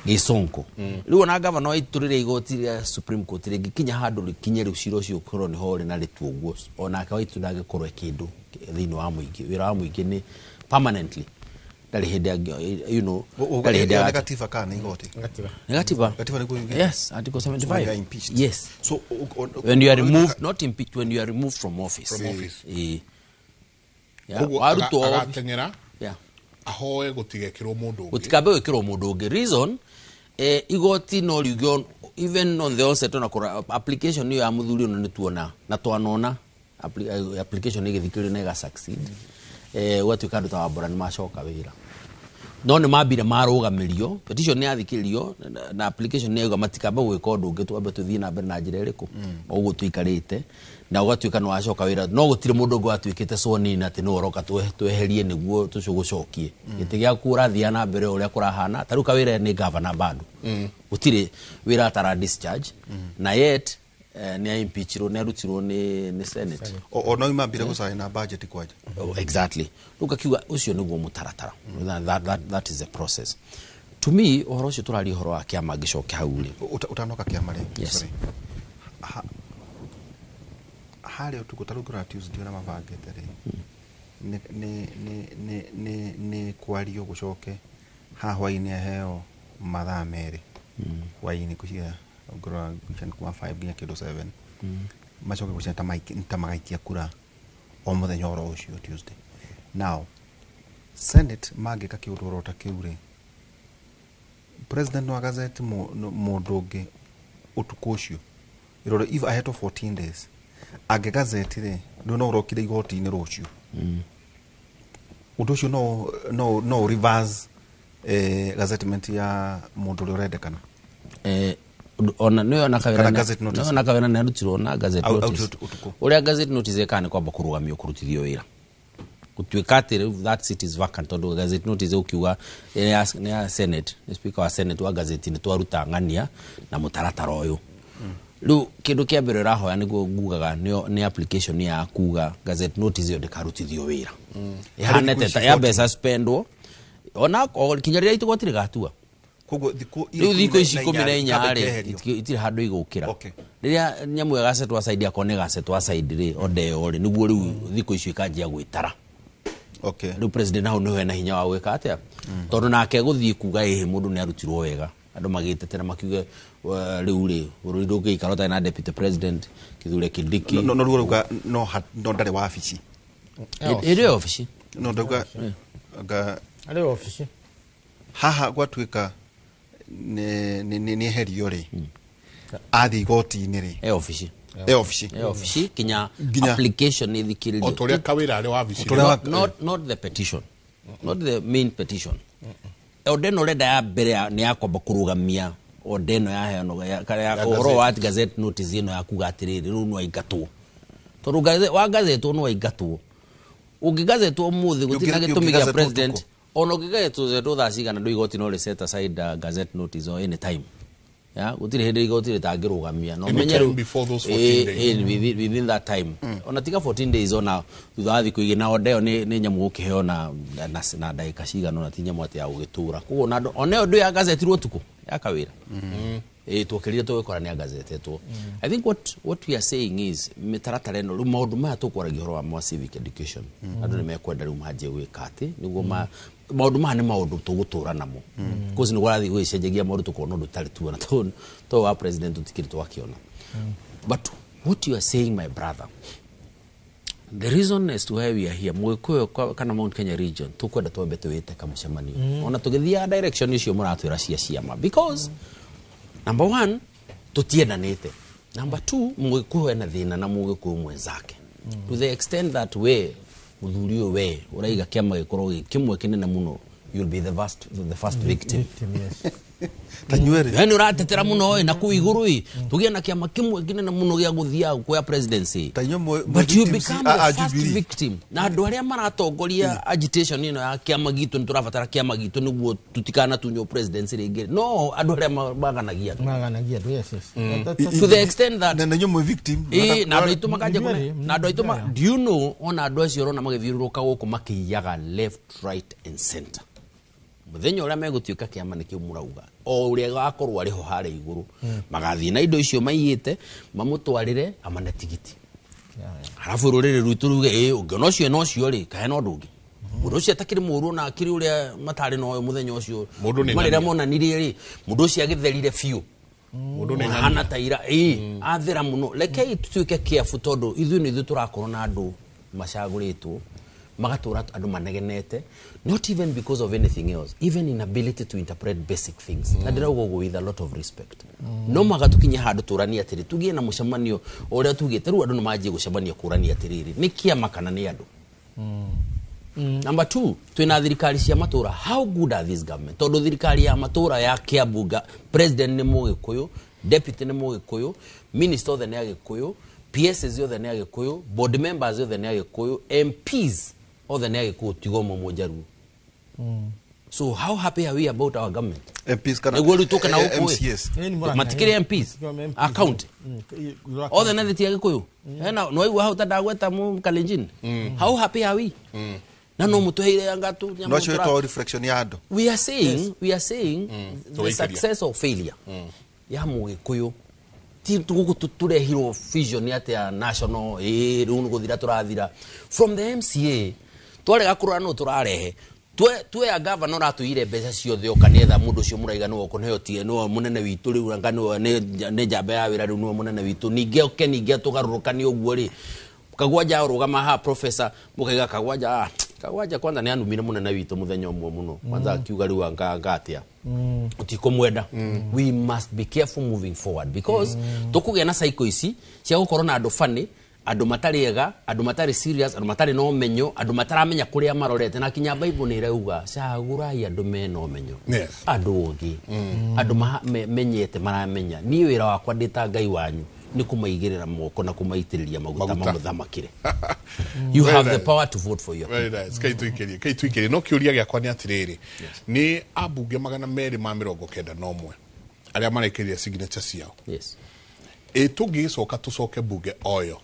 gisonko riu ona governor aiturire igoti ria supreme court ringi kinya handu rikinye riu ciro cio korwo ni hore na ritu uguo ona ka waitu ndagikorwo kindu thini wa muingi wira wa muingi ni permanently dali hede you know dali hede negative kana igoti negative ni kuingia yes article 75 yes so when you are removed not impeached when you are removed from office waruto agatengera yeah ahoe gutigekirwo mundu ungi gutikabe wekirwo mundu ungi reason igoti no riugo even on the onset on application yo ya muthuri no nituona na twanona application igithikiri na ga succeed watuika ndu tawabora ni macoka wira no ni mabire marugamirio petition ni yathikiririo na application ni yuga matikaba gwika undu ungi twambe tuthii na mbere na njira iriku oguo tuikarite na ugatuika no acoka wira no gutire mundu ungi watuikite soni na ati no oroka tweherie niguo tucugucokie giti gia kura thia na mbere uria kurahana taruka wira ni governor bado gutire wira atara discharge na yet ni impeachiro ne rutirwo ni senate no imambire gusign na budget kwaje exactly luka kiwa ucio niguo mutaratara that is the process to me ohoro cio turari horo wa kiama gicoke hau ri utanoka kiama ri yes hali utukutarugura Tuesday na mavangete ri ni kwario gucoke hahwa-ini heo mathaa meri hwa-ini kucia ngora kucia kuma 5 nginya kindu 7 macoke gucia ntamagaikia kura o muthenya oro ucio Tuesday now Senate magika kiurorota kiure president no gazette mo doge utukoshio irore if ahead of 14 days age gazette re no rokire igoti ni rocio utoshio no reverse gazettement ya mundu urendekana ona no na kawena gazette notice no na kawena na rutirwo na gazette notice uria gazette notice ekane kwamba kurugamio kurutithio wira kutuika atiri that seat is vacant tondu gazette notice ukiuga ya senate the speaker wa senate wa gazette ni twaruta ngania na mutaratara uyu lu kindu kia mbere rahoya niguo ngugaga ni application ya kuga gazette notice yo ndikarutithio wira ihanete ya be suspendwo ona kinyaria itugotire gatua kogo thiko ici 14 ri itire handu igukira riria nyamu gasetwa side akone gasetwa side ri odeo ri niguo riu thiko ici ikanjia gwitara riu president naho niwe na hinya wa gwika atia tondu nake guthii kuga mundu ni arutirwo wega andu magitetera makiuge riu ri bururi ndugiikarota na deputy president kithure Kindiki no ruga no ndare wa office ire office no nduga ale office haha gwatuika ni herio ri athi goti-ini ri office office kinya application ni thikiririo otoria kawira ari wa office not the petition not the main petition odeno reda ya mbere ni yakomba kurugamia odeno ya heano ya oro wa gazette notice ino ya kuga atiriri ru no aigatwo tondu wa gazette no aigatwo ungigazetwo muthi gutina gitumiga president ono gigazetwo zeto thacigana ndu igoti no set aside gazette notice or any time ya gutire hindi igoti ritangirugamia no menyeru before those 14 days within that time ona tiga 14 days ona thuthathi kuigina odeo ni nyamu gukiheo na ndaika cigana na tinya mwate ya ugitura kugo na oneo ndu ya gazette rutuku ya kawira tuokerire tugikorania gazette eto I think what we are saying is mitaratara no maundu maya tukwaragia horo wa civic education andu ni mekwenda riu maje gwika ati niguo maundu maya ni maundu tugutura namo cause ni gwarathi gwicenjagia maundu tukona ndu tari tuona to wa president utikiri twakiona but what you are saying my brother, the reason as to why we are here mwikuyo kana Mount Kenya region tukwenda twambe tuwite kamucemanio ona tugithia direction icio muratwira ciama because number 1 tutiendanite, number 2 mwikuyo ena thina na mwikuyo mwenzake to the extent that we muthurio we uraiga kiama gikorwo kimwe kinene muno you'll be the first victim yes. Tanyuere yani uratetera muno na ku iguru tugia na kiama kimwe kinene muno gia guthia kwa presidency but you become the first victim na andu aria maratongoria agitation ino ya kiama gitu niturabatara kiama gitu niguo tutikana tunyo presidency ringi no andu aria maganagia yes to the extent that na nyumo victim na andu aitu makaje kone na andu aitu do you know ona andu acio rona magithiruruka guku makiyaga left right and center muthenya uria megutuika kiama nikio murauga o uria gakorwo ariho hare iguru magathi na indo icio maiyite mamutwarire amane tigiti halafu rurire ruitu ruge ungeno cio no cio ri kahe no ndungi mundu cio atakiri muru na akiri uria matari no muthenya ucio marira monanirie ri mundu cio agitherire fiu mundu ni hana taira athira muno leke tutuike kiafu tondu ithu turakorwo na andu macaguritwo magatura andu manegenete not even because of anything else, even inability to interpret basic things na ndira ugo with a lot of respect no magatukinya handu turania atiri tugie na mucemanio uria tugite ru andu maji gucemania kurania atiriri ni kiama kana ni andu number 2 twina thirikari cia matura how good are this government tondu thirikari ya matura ya Kiambu president ni Mugikuyu, deputy ni Mugikuyu, minister othe ni Agikuyu, PS othe ni Agikuyu, board members othe ni Agikuyu, MPs othe ni Agikuyu tigomo mojaru. So how happy are we about our government? MPs kana MCS matikiri MPs account othe na thiti Agikuyu na no igwa hau tandagweta mu Kalenjin how happy are we? Na no mutuheire angatu no show to reflection ya ando we are saying the success or failure ya Mugikuyu ti turehiro vision ya national riu nguthira turathira from the MCA tware gakurana no turarehe twe ya governor atuire mbeca ciothe okanetha mundu cio muraiga no okoneo tie no munene witu riu ngano ne jambe ya wira riu no munene witu ninge tugarurukani oguo ri kagwaja rugama ha professor mukaiga kagwaja Kagwanja kwanza ni anumire munene witũ muthenya ũmwe muno kwanza akiuga riu ngatia utikomwenda. We must be careful moving forward because tukugĩa na cycle ici cia gukorwo na andu fani, andu matari ega, andu matari serious, andu matari no menyo, andu mataramenya kuria marorete na kinya Bible ni irauga cagurai andu mena umenyo. Andu ungi andu menyete maramenya ni wira wakwa ndita Ngai wanyu ni kumaigirira moko na kumaitiriria maguta mamuthamakire. You have the power to vote for your very nice. Kaituikiri no kiuria giakwa ni atiriri ni abunge 291 aria marekeria signature ciao. Yes. Tugicoka tucoke bunge oyo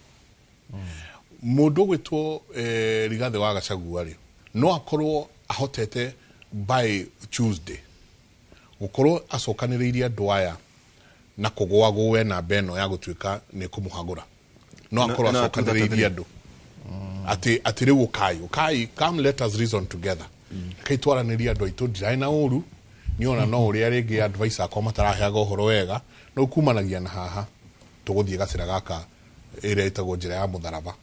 mundu gwitwo Rigathi wa Gachagua ri no akorwo ahotete by Tuesday gukorwo acokaniriria andu aya na kugwa gwe na beno ya gutuika ni kumuhagura no akorwo acokaniriria andu ati riu kai come let us reason together kai twaraniria andu aitu ndiraina uru ni ona no uri ringi advice akwa mataraheaga uhoro wega no kumanagia na haha tuguthie gacira gaka ire itagwo njira ya mutharaba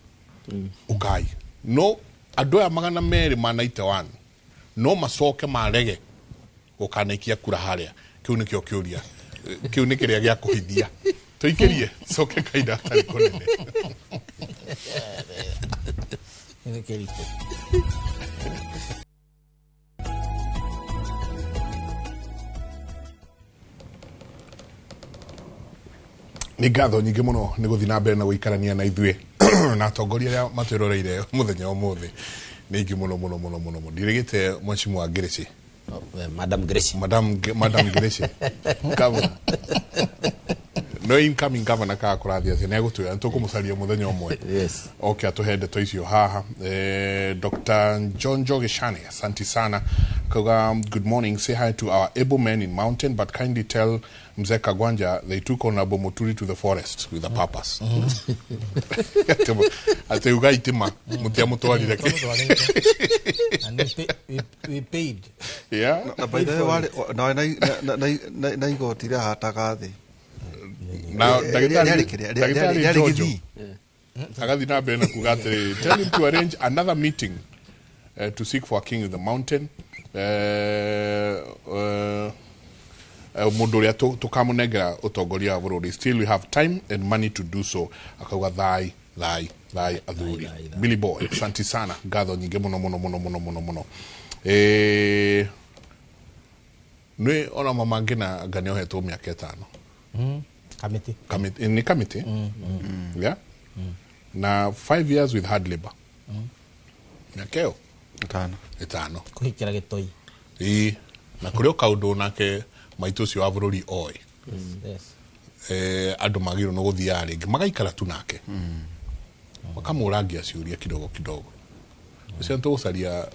ukai no andu aya 291 no macoke marege gukanaikia kura haria kiu nikio kiuria kiu ni kiria gia kuhithia tuikirie coke kaida tari konene ni kirito ni ngatho nyingi muno ni guthi na mbere na guikarania na ithue na atongoria ya matwiroreire muthenya umuthi ni ingi muno ndirigite Mheshimiwa Ngereche Madam Ngereche Madam Ngereche governor no incoming governor ka kurathia ati ne gutuya ntukumucaria muthenya umwe. Yes. Okay, atuhende to icio haha Dr. John Jogeshani asante sana kaga good morning, say hi to our able men in mountain but kindly tell Mzee Kagwanja they took Honorable Muturi to the forest with a purpose. Ate ugaitima mutia mutwarire ke and we paid. Yeah. By the way na igoti ria hataga thi Now Dagitari Jojo agathi na mbere na kuga atiri tell him to arrange another meeting to seek for a king in the mountain. Mundu ria tukamunegera utongoria wa bururi, still we have time and money to do so. Akauga thai athuri Billy Boy asante sana ngatho nyingi muno ni ona mama ngina ngane ohetwo miaka 5 committee yeah na 5 years with hard labor nakeo 5 kuhikira gitoi na kurio kaundu nake maitu cio wa bururi oi andu magiro no guthia ringi magaikara tu nake makamurangia ciuria kidogo cio ntugucaria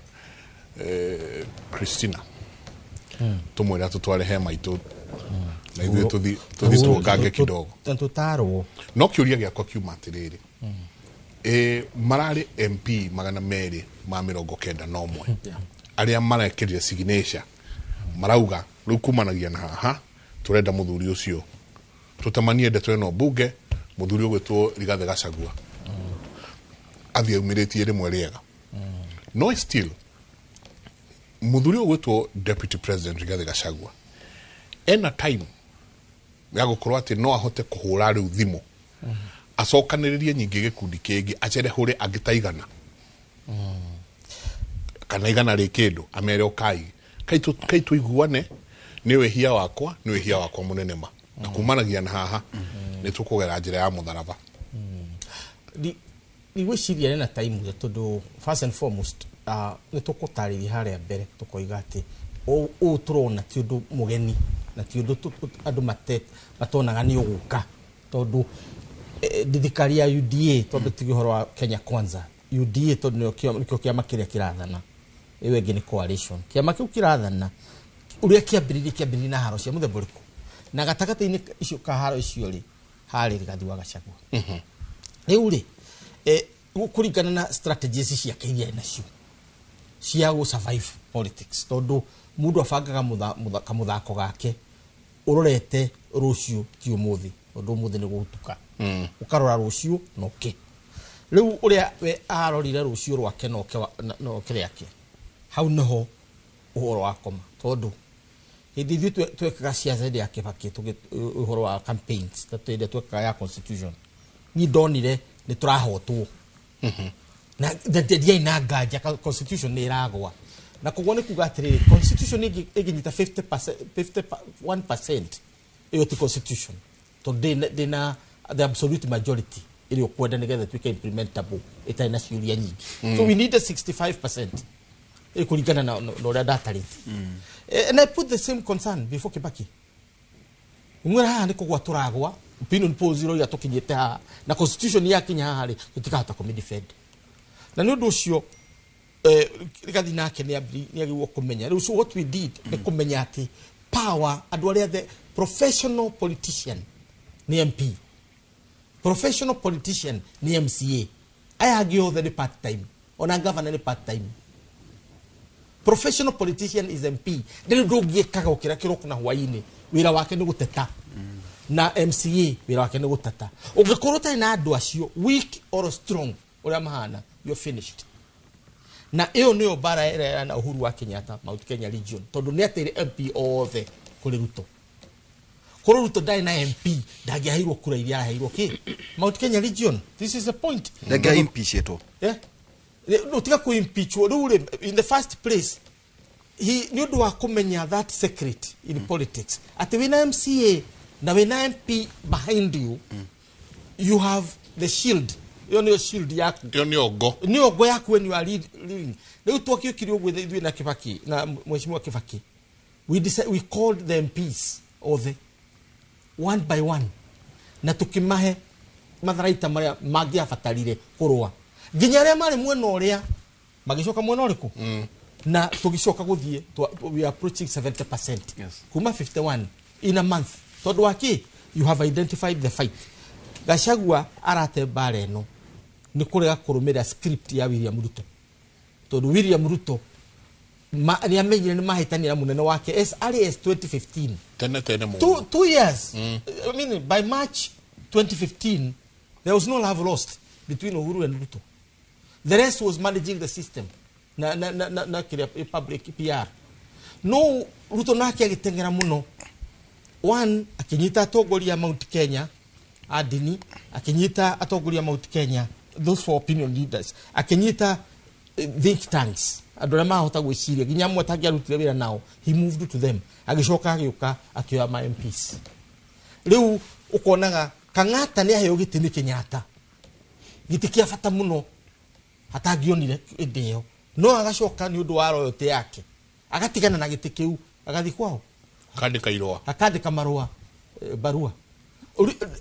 Christina tumwira tutware he maitu na ithuĩ tuthi tuongange kidogo tutaro no kiuria giakwa kiuma atiriri marari MP 291 aria marekirire signature marauga riu kumanagia na haha turenda muthuri ucio tutamanie ndeto ino bunge muthuri ugwitwo Rigathi Gachagua athie umiritie rimwe riega no still muthuri ugwitwo Deputy President Rigathi Gachagua ena time ya gukorwo ati no ahote kuhura riu thimu acokaniririe nyingi gikundi kingi acere hure angitaigana kana igana ri kindu amere okai kaitu iguane ni wehia wakwa munene ma na kumanagia na haha ni tukugera njira ya mutharaba ni wiciria na time ya tondu first and foremost ni tukutariria haria mbere tukoiga ati o turona ti undu mugeni na ti undu andu matonaga ni uguka tondu thirikari ya UDA tondu tigihoro wa Kenya Kwanza UDA tondu nikio kiama kiria kirathana iwe ngi ni coalition kiama kiu kirathana uria kiambiririe na haro cia muthemba uriku na gatagati-ini icio kaharo icio ri hari Rigathi wa Gachagua riu ri kuringana na strategies cia Kenya nacio cia go survive politics tondu mundu abangaga muthako gake urorete rucio ti umuthi tondu umuthi ni gutuka ukarora rucio no ke riu uria we arorire rucio rwake no kiriake hau neho uhoro wa koma tondu hindi ithu twekaga ciaca ya Kibaki uhoro wa campaigns tatwende twekaga ya constitution ni ndonire ni turahotwo na ndia ina nganja constitution ni iragwa na kugwa ni kuga atiriri constitution iginyita 51% iyo ti constitution to dina the absolute majority ili okwenda nigetha twike implementable itaina ciuria nyingi so we need a 65% kulingana na uria datarite and I put the same concern before Kibaki mwera haha ni kugwa turagwa opinion poll zero ya tukinyete haha na constitution ya Kenya haha ri tutikahota kumidefend na nundu ucio rigathi nake ni agirwo kumenya so what we did ni kumenya ati power andu aria the professional politician ni MP professional politician ni MCA aya agi othe ni part time ona governor ni part time professional politician is MP ndiru ndungiekaga ukira kiroko na hwaini wira wake ni guteta na MCA wira wake ni guteta ungikorwo tai na andu acio weak or strong uria mahana you're finished na iyo niyo bara era na Uhuru wa Kenyatta Mount Kenya region tondu ni atire MP othe kuri Ruto dai na MP ndagiahirwo kura iria ahirwo ki Mount Kenya region this is the point ndagi impeach eto no tiga ku impeach in the first place he ni undu wa kumenya that secret in politics ati wina MCA na wina MP behind you you have the shield yo ni shield yaku yo ni ogo yaku when you are leading leo twakio kiri ogwe ithui na Kibaki na mheshimiwa Kibaki we called the MPs of the one by one na tukimahe matharaita maria mangiabatarire kurwa nginya aria mari mwena uria magicoka mwena uriku na tugicoka guthie we are approaching 70%. Yes. Kuma 51 in a month tondu waki you have identified the fight Gachagua arate bare no ni kurega kurumira script ya William Ruto tondu William Ruto ni amenyire ni mahitania munene wake as early as 2015 tene mo 2 years I mean by March 2015 there was no love lost between Uhuru and Ruto. The rest was managing the system na public PR no Ruto nake agitengera muno one akinyita atongoria Mount Kenya adini akinyita atongoria Mount Kenya those for opinion leaders akinyita think tanks adora mahota gwiciria ginya mwatangia rutire wira nao he moved to them agicoka agiuka akioya ma MPs riu ukonaga Kang'ata ni aheyo gitini Kenyatta gitikia fata muno hatagionire ndio no agacoka ni undu wa royote yake agatigana na gitikiu agathi kwao akandika marua barua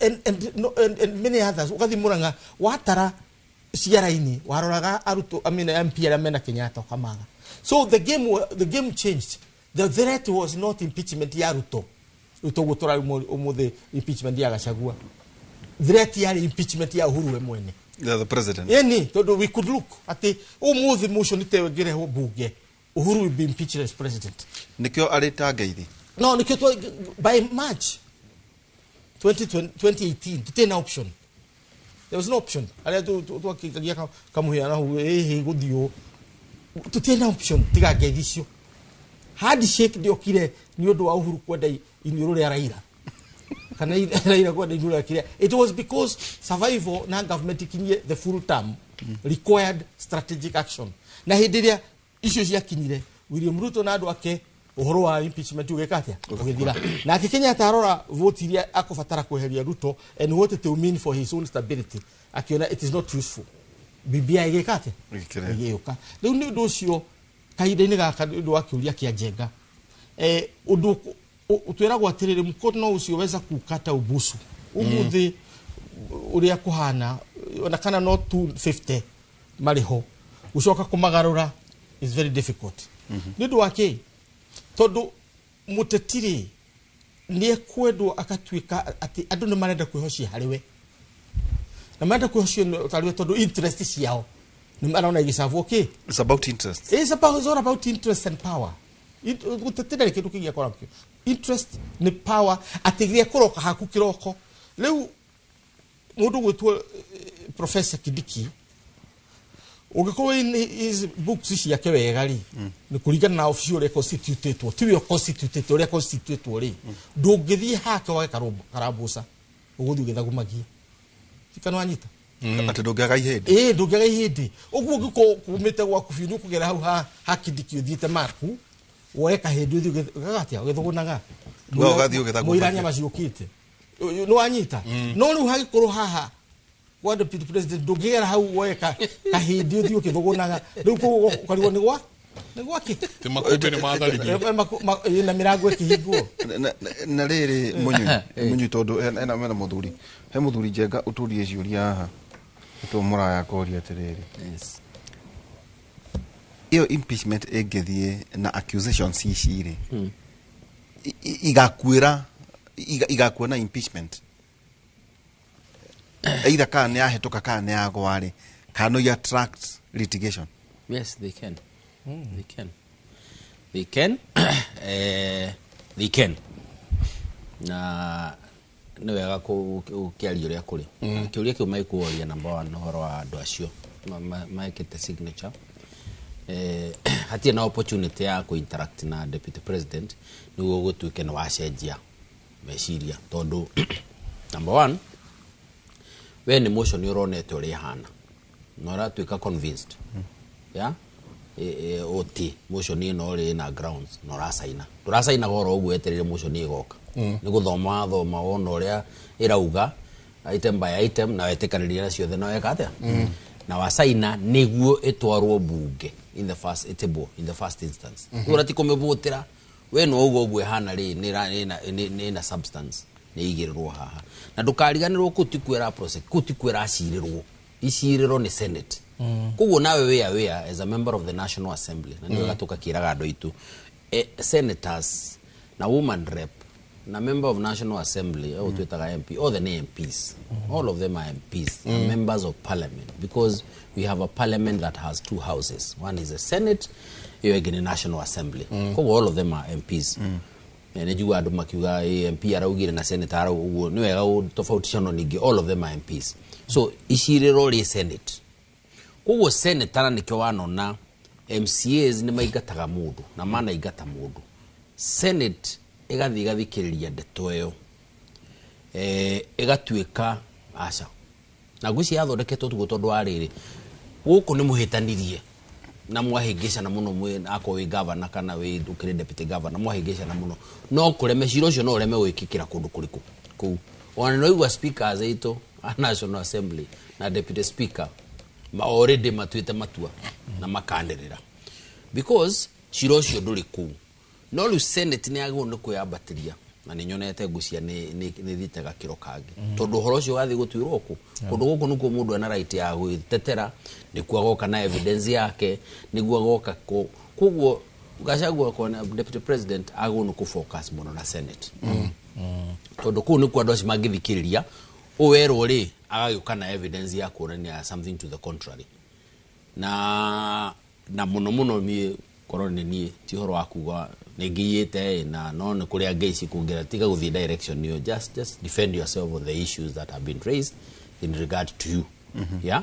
and many others ugathi Murang'a watara ciaraini waroraga aruto amina MP ara mena Kenyatta kamaga so the game changed. The threat was not impeachment ya Ruto gutora umuthe impeachment ya Gachagua threat ya impeachment ya Uhuru we mwene the president yani tondu we could look ati umuthe motion itewegere ho bunge Uhuru will be impeached as president nikyo aritangeithi no nikyo by March 2018 tutena option. There was no option. Ale tu akigia kamuhia na guthio. Tutena option tiga gedisio. Handshake ndio kile ni undu wa Uhuru kwenda iniro ya Raila. Kana Raila kwenda iniro ya kile. It was because survival na government kinye the full term required strategic action. Na hindiria issues ya kinyire William Ruto na andu ake uhoro wa impeachment ugekatia ugithira na Kenya atarora vote iria akufatara kweheria Ruto and what it will mean for his own stability akiona it is not useful BBI igekatia igeuka riu ni undu ucio kahinda-ini gaka undu wa kiuria kia Njenga undu utwiragwo atiriri mukono ucio weza kukata ubusu umuthi uria kuhana ona kana no 250 mariho ucoka kumagarura is very difficult ni undu wake tondu mutetiri ni kwendwo akatwika ati andu ni marenda kwihocia hariwe na marenda kwihocia hariwe tondu interest ciao ni marona igisavu okay it's about interest it's about interest and power gutetira kindu kigia kora interest ni power atigiria kuroka haku kiroko riu mundu gwitwo Professor Kidiki Ugikorwo is books ciake wega ri ni kuringana na official ria constituted tiwe constituted ria constituted ri ndungithie hake wa karambusa uguthi ugithagumagie tikano anyita ati ndungiaga ihindi ndungiaga ihindi uguo ngiko kumite gwaku biu nukugera hau hakindiki uthiite maku woeka hindi uthi ugagatia ugithugunaga ugathi ugithagumagia muirania maciukite no anyita no riu hagikorwo haha kwa deputy president ndungigera hau woeka kahindi uthi ukithugunaga riu ukariwo ni gwaki ti makumbi ni matharithio na mirango ikihingwo na riri munyu tondu ena muthuri he muthuri Njenga uturie ciuria haha to muraya koria atiriri iyo impeachment engethie na accusations iciri igakwira igakuona impeachment either kana ya hetoka kana ya gwari kana ya attract litigation. Yes, they can. They can. Na ni wega ukiaria uria kuri kiuria kiu mai kuoria number 1 horo wa andu acio maikite signature hatia na opportunity ya ku interact na deputy president niguo gutuike ni wacenjia meciria tondu number 1 we ni motion uronete uri hana nora tuika convinced ya oti motion ino uri na grounds nora saina goro ugu eterere motion igoka ni guthoma wona uria irauga item by item na wetekaniria nacio the no ekatia na wasaina niguo etwarwo bunge in the first instance urati kumebutira we no ugo gwe hana ri ni na substance ni igirirwo haha na ndukariganirwo kutikwira process kutikwira acirirwo iciriro ni senate kuguo nawe we as a member of the National Assembly na ndio gatoka kiraga andu itu senators na woman rep na member of National Assembly au twetaga MP all the MPs all of them are MPs are members of parliament because we have a parliament that has 2 houses one is the Senate iyo ingine National Assembly kuguo all of them are MPs ne juwa andu makiuga MP araugire na senator arauguo ni wega tofautishono ningi all of them are MPs so iciriro ri Senate kuguo senator nikyo wanona MCAs ni maigataga mundu na mana igata mundu Senate igathikiriria ndeto iyo igatuika aca na guci yathondeketwo tugo tondu ariri guku ni muhitanirie na mwahingisha na muno mwe akoi governor kana we ukire deputy governor mwahingisha na muno no kure meciro cio no reme wikikira kundu kuriku ku ona no igwa speakers aito a National Assembly na deputy speaker ma already matuite matua na makanderera because ciro cio nduri ku no lu Senate ni agwo no kuyambatiria na ninyonete gucia ni thitaga kiro kangi tondu horo cio gathi gutwirwo ku kundu guku nuko mundu ana right ya gwitetera ni kuagoka na evidence yake ni guagoka kuguo Gachagua kwa deputy president agwo no ku focus muno na Senate tondu ku ni kwa ndoci magithikiriria uwerwo ri agagioka na evidence ya kuonania something to the contrary na muno mi korone ni ti horo akuga negiyete na no kuri ageici kungera tiga guthi direction you just defend yourself on the issues that have been raised in regard to you yeah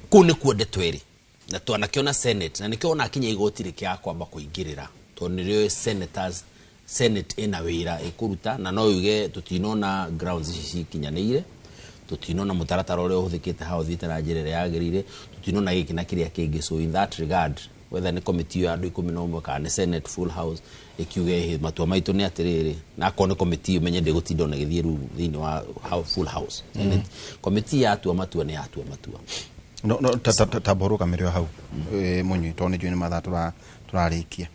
kune kuode tweri na twana kiona Senate na nikiona akinya igotire kia kwamba kuingirira to nirio senators Senate ina wira ikuruta na no yuge tutinona grounds ici kinyanire tutinona mutaratara ule uthikite how thitara njirere yagirire tutinona giki na kiria kingi so in that regard whether ni committee ya andu 11 kana Senate full house ikiuge matua maitu ni atiriri na kone committee umenye de gutinda na githiru thini wa full house committee ya atua matua ni atua matua no taboruka mirio hau munyi tone jweni matha turarikia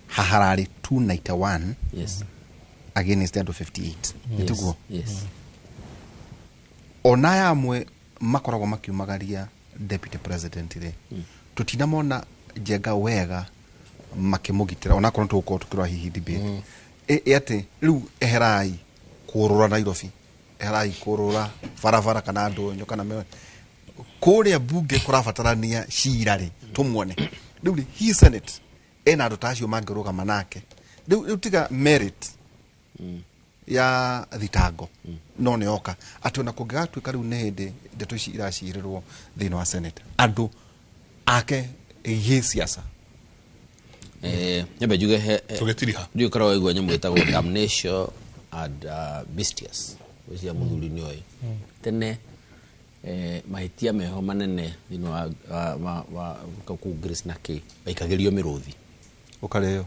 haharari 291 yes against 58 nitugo yes ona yamwe makoragwo makiumagaria deputy president ri tutina mona Njenga wega makimugitira ona kono tuko tukirwa hihi debate ate riu eherai kurura Nairobi eherai kurura farafara kana ndonyo kana me kuria bunge kurabatarania cirari tumwone riu hi Senate ena andu tacio mangiruga manake riu tiga merit ya thitango no ne oka atona kungigatuika riu ne hindi ndeto ici iracirirwo thini wa Senate andu ake ye siasa nyambe juge tugetiriha ndio karawa igwa nyamu etagwo damnation and bestias wisia muthuri ni oyi tene mahitia meho manene thino wa ku Grace na K baikagerio miruthi ukareo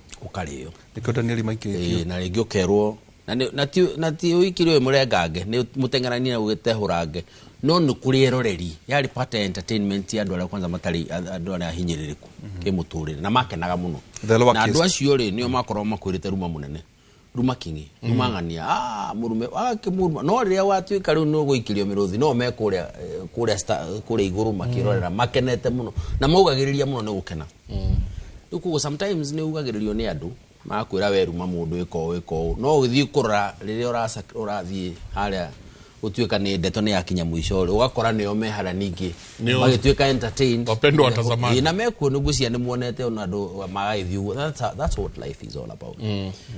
nikyo Daniel maikire na rĩngĩ ũkerwo na ti ũikirwe mũrengange nĩ mũtengerani na ũgĩtehurange no nĩ kũrĩ eroreri yari part entertainment ya andũ arĩa kwanza matari andũ arĩa hinyĩrĩrĩku kĩmũtũrĩre na makenaga mũno na andũ acio rĩ nĩo makorwo makwĩrĩte ruma mũnene ruma kingi ruma ng'ania mũrume akĩmuruma no rĩrĩa watuĩka rĩu nĩ ũgũikĩrio mĩrũthi no mekũrĩa kũrĩa igũrũ makĩrorera makenete mũno na maugagĩrĩria mũno nĩ gũkena rĩu sometimes nĩ ugagĩrĩrio nĩ andũ makwĩra weruma mũndũ ĩko no ũgĩthiĩ kũrora rĩrĩa ũrathiĩ harĩa ũtuĩka nĩ ndeto nĩ yakinya mũico ũgakora nĩo mehara ningĩ magĩtuĩka entertained wapendwa watazamaji na mekuo nĩ ngwĩcia nĩ muonete ona andũ magagĩthiĩ ũguo that's what life is all about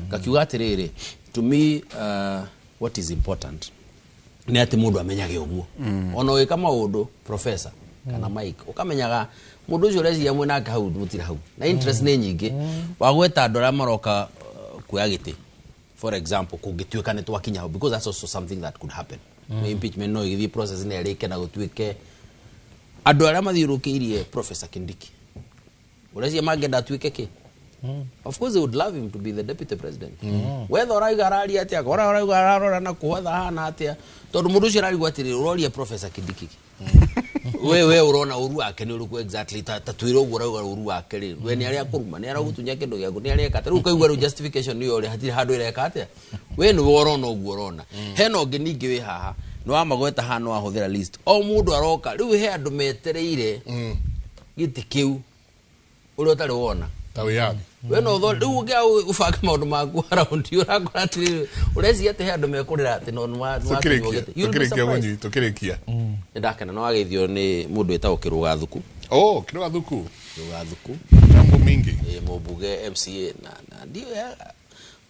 gakiuga atĩrĩrĩ to me what is important nĩ atĩ mũndũ amenyage ũguo ona ũgĩka maũndũ professor kana Mike ukamenyaga mundu ucio reciria mwe nake hau mutira hau na interest nĩ nyingĩ wagweta andũ arĩa maroka kuoya gĩtĩ for example kungĩtuĩka nĩ twakinya hau because that's also something that could happen impeachment no igĩthiĩ process nĩ yarĩke na gũtuĩke andũ arĩa mathiũrũkĩirie Professor Kindiki ureciria mangĩenda atuĩke kĩ of course they would love him to be the deputy president whether oraiga arari atia oraiga ararora na kuhatha hana atia tondu mundu ucio ararigwa atiri uroria Professor Kindiki wewe urona uru wake ni uruku exactly tatwiro ugura uru wake ri we ni aria kuruma ni aragutunya kindu gyaku ni aria kata ru kaigwa justification ni ori hatiri handu ireka atia we ni worona ugu urona heno ngi ningi wi haha no amagweta hano ahuthira list o mundu aroka riu he andu metereire giti kiu uri utari wona tawe yabi we no tho riu gya ufaka maundu maku around you urakora atiri ureci ate he andu mekurira ati no tukirikia ndakena no ageithio ni mundu etagwo Kirugathuku Kirugathuku jambo mingi mubuge MCA na ndio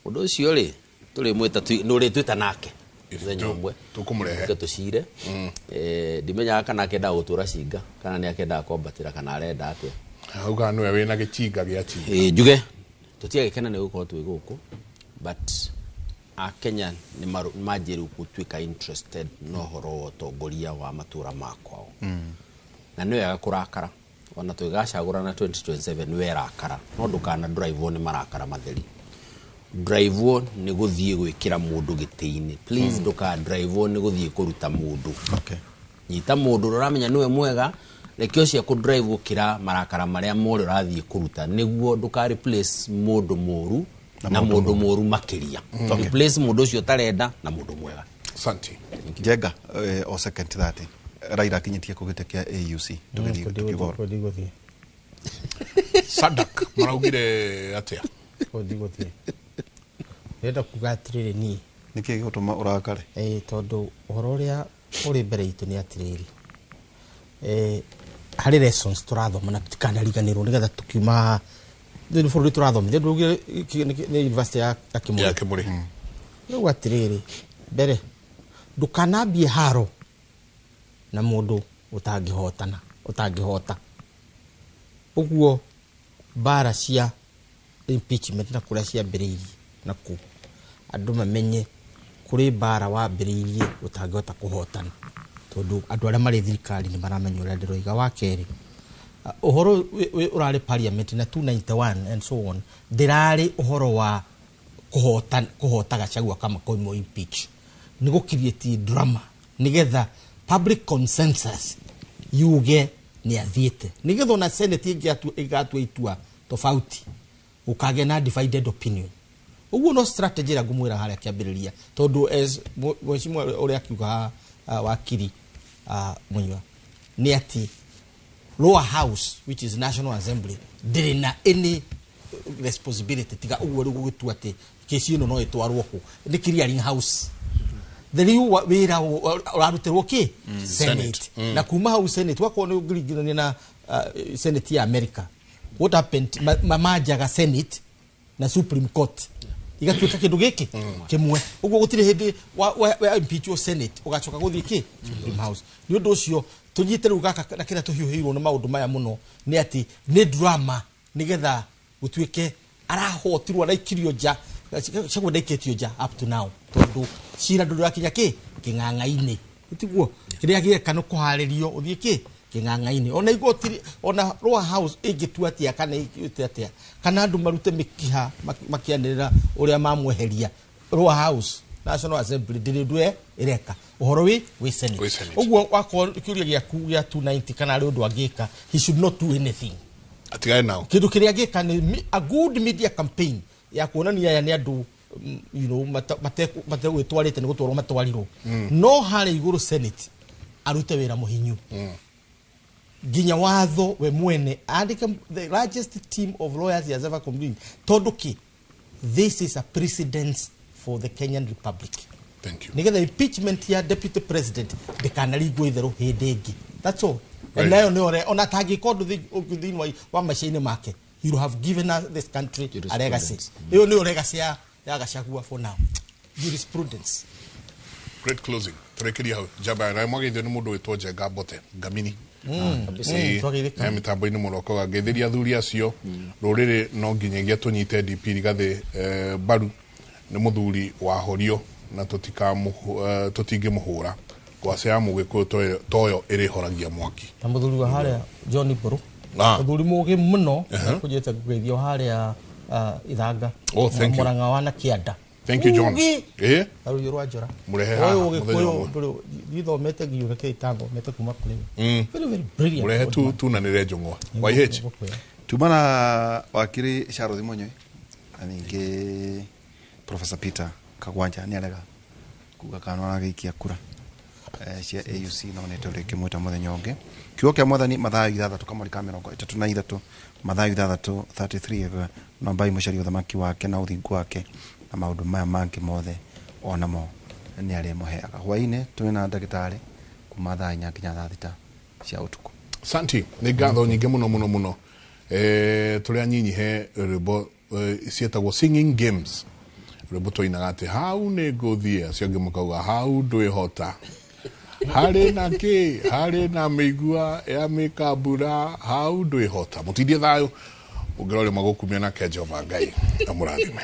mundu ucio ri tuli mwita nuri twita nake zenyomwe tukumurehe tucire ndimenya kana kenda gutura cinga kana ni akenda kombatira kana arenda atia auga nwe wena gĩcinga gĩa chi njuge tutiagikena nĩ gũkorwo twĩ gũkũ but Kenya nĩ manjĩrĩ gũtuĩka interested no horo wa ũtongoria wa matũra makwao na nĩ wega kũrakara ona twĩgacagũra na 2027 werakara no ndũkana drive nĩ marakara matheri drive nĩ gũthiĩ gwĩkĩra mũndũ gĩtĩ-inĩ please ndũka drive nĩ gũthiĩ kũruta mũndũ nyita mũndũ ũramenya nĩwe mwega rekio cia ku drive gukira marakara maria mori rathie kuruta niguo nduka replace mundu moru na mundu moru makiria replace mundu ucio tarenda na mundu mwega asante Jenga o second that Raila kinyitie kugite kia AUC tugithi Sadak maraugire atia tugithi reda kugatirire ni niki gutuma urakare tondu uhoro uria uri mbere itu ni atiriri hari lessons turathoma na tukanariganirwo nigetha tukiuma thini bũrũri turathomithia ndũgire ni university ya Kimuri no atiriri mbere ndukanambie haro na mundu utangihota uguo bara cia impeachment na kuria cia mbiririe na ku andu mamenye kuri bara wa mbiririe utangihota kuhotana tondu andu aria mari thirikari ni maramenya uria ndiroiga wa keri uhoro urari parliament na 291 and so on dirari uhoro wa kuhota Gachagua kama koimo impeach ni gukirieti drama nigetha public consensus yuge ni athiete nigetha na senate igatu itua tofauti ukage na divided opinion uguo no strategy ra ngumwira haria kiambiriria tondu as mheshimiwa uria akiuga wakiri Munywa ni ati lower house which is National Assembly ndiri na any responsibility tiga uguo gugitua ati kesi ino no itwarwo ku ni clearing house the new wira urarutirwo ki Senate na kuma house Senate wako ni ngirigirani na Senate ya America what happened mamajaga Senate na Supreme Court igatuika kindu giki kimwe uguo gutire hindi wa impeach o Senate ugacoka guthii ki Supreme House ni undu ucio tunyite riu gaka na kira tuhiuhirwo na maundu maya muno ni ati ni drama nigetha gutuike arahotirwo araikirio nja cagwo ndaiketio nja up to now tondu cira ndu rakinya ki king'ang'a-ini utiguo kiria gieka no kuharirio uthii ki king'ang'a-ini ona igotiri ona Lower House ingitua atia kana igite atia kana andu marute mikiha makianirira uria mamweheria Lower House National Assembly ndire ireka uhoro wi Senate uguo wako kiuria giaku gia 290 kana ari undu angika he should not do anything atigae nao kindu kiria gika ni a good media campaign ya kuonania ya ni andu mate gwitwarite ni gutwarwo matwarirwo no hare iguru Senate arute wira muhinyu ginya watho we mwene andika the largest team of lawyers he has ever convened tonduki this is a precedence for the Kenyan Republic. Thank you. Nigga the impeachment ya deputy president de kanarigwo itheru hindegi. That's all. And nayo ni ore ona tagi kodu thini wa machine make. You have given us this country a legacy. Iyo ni legacy ya Gachagua for now. Jurisprudence. Great closing. Turekeria hau. Jaba na mwagithio ni mundu witwo Njenga Mbote Ngamini. Mitambo-ini muno koga ngeithiria athuri acio ruriri no nginyagia tunyite DP Rigathi mbaru ni muthuri wahorio na tutingi muhura gwase ya mugikuyu toyo iri horagia mwaki ta muthuri wa haria John Mburu muthuri mugi muno kujete kugeithio haria Ithanga Murang'a wana Kianda. Thank you, John. Aru yoro ajora murehe ha muthuri thithomete giuga kitango mete kuma kule very brilliant murehe tu na nire njung'wa YH tumana wakiri Sharothi Munyoi aninge Professor Peter Kagwanja ni alega kuga kana aragikia kura cia AUC no nete ureke mwita muthenya ungi kiugo kia mwathani mathayo 6 kamari ka 33 mathayo 6:33 namba imucari uthamaki wake na uthingu wake na maundu maya mangi mothe onamo ni ari muheaga hwaine twina ndagitari kuma thaa 4 nginya thaa 6 cia utuku. Santi ni ngatho nyingi muno turi anyinyihe rwimbo cietagwo singing games rwimbo twainaga ati hau ni nguthie acio angi makauga hau ndwihota hari na migua ya mikambura hau ndwihota mutindie thayo ungirore magukumia na Jehova Ngai na murathime.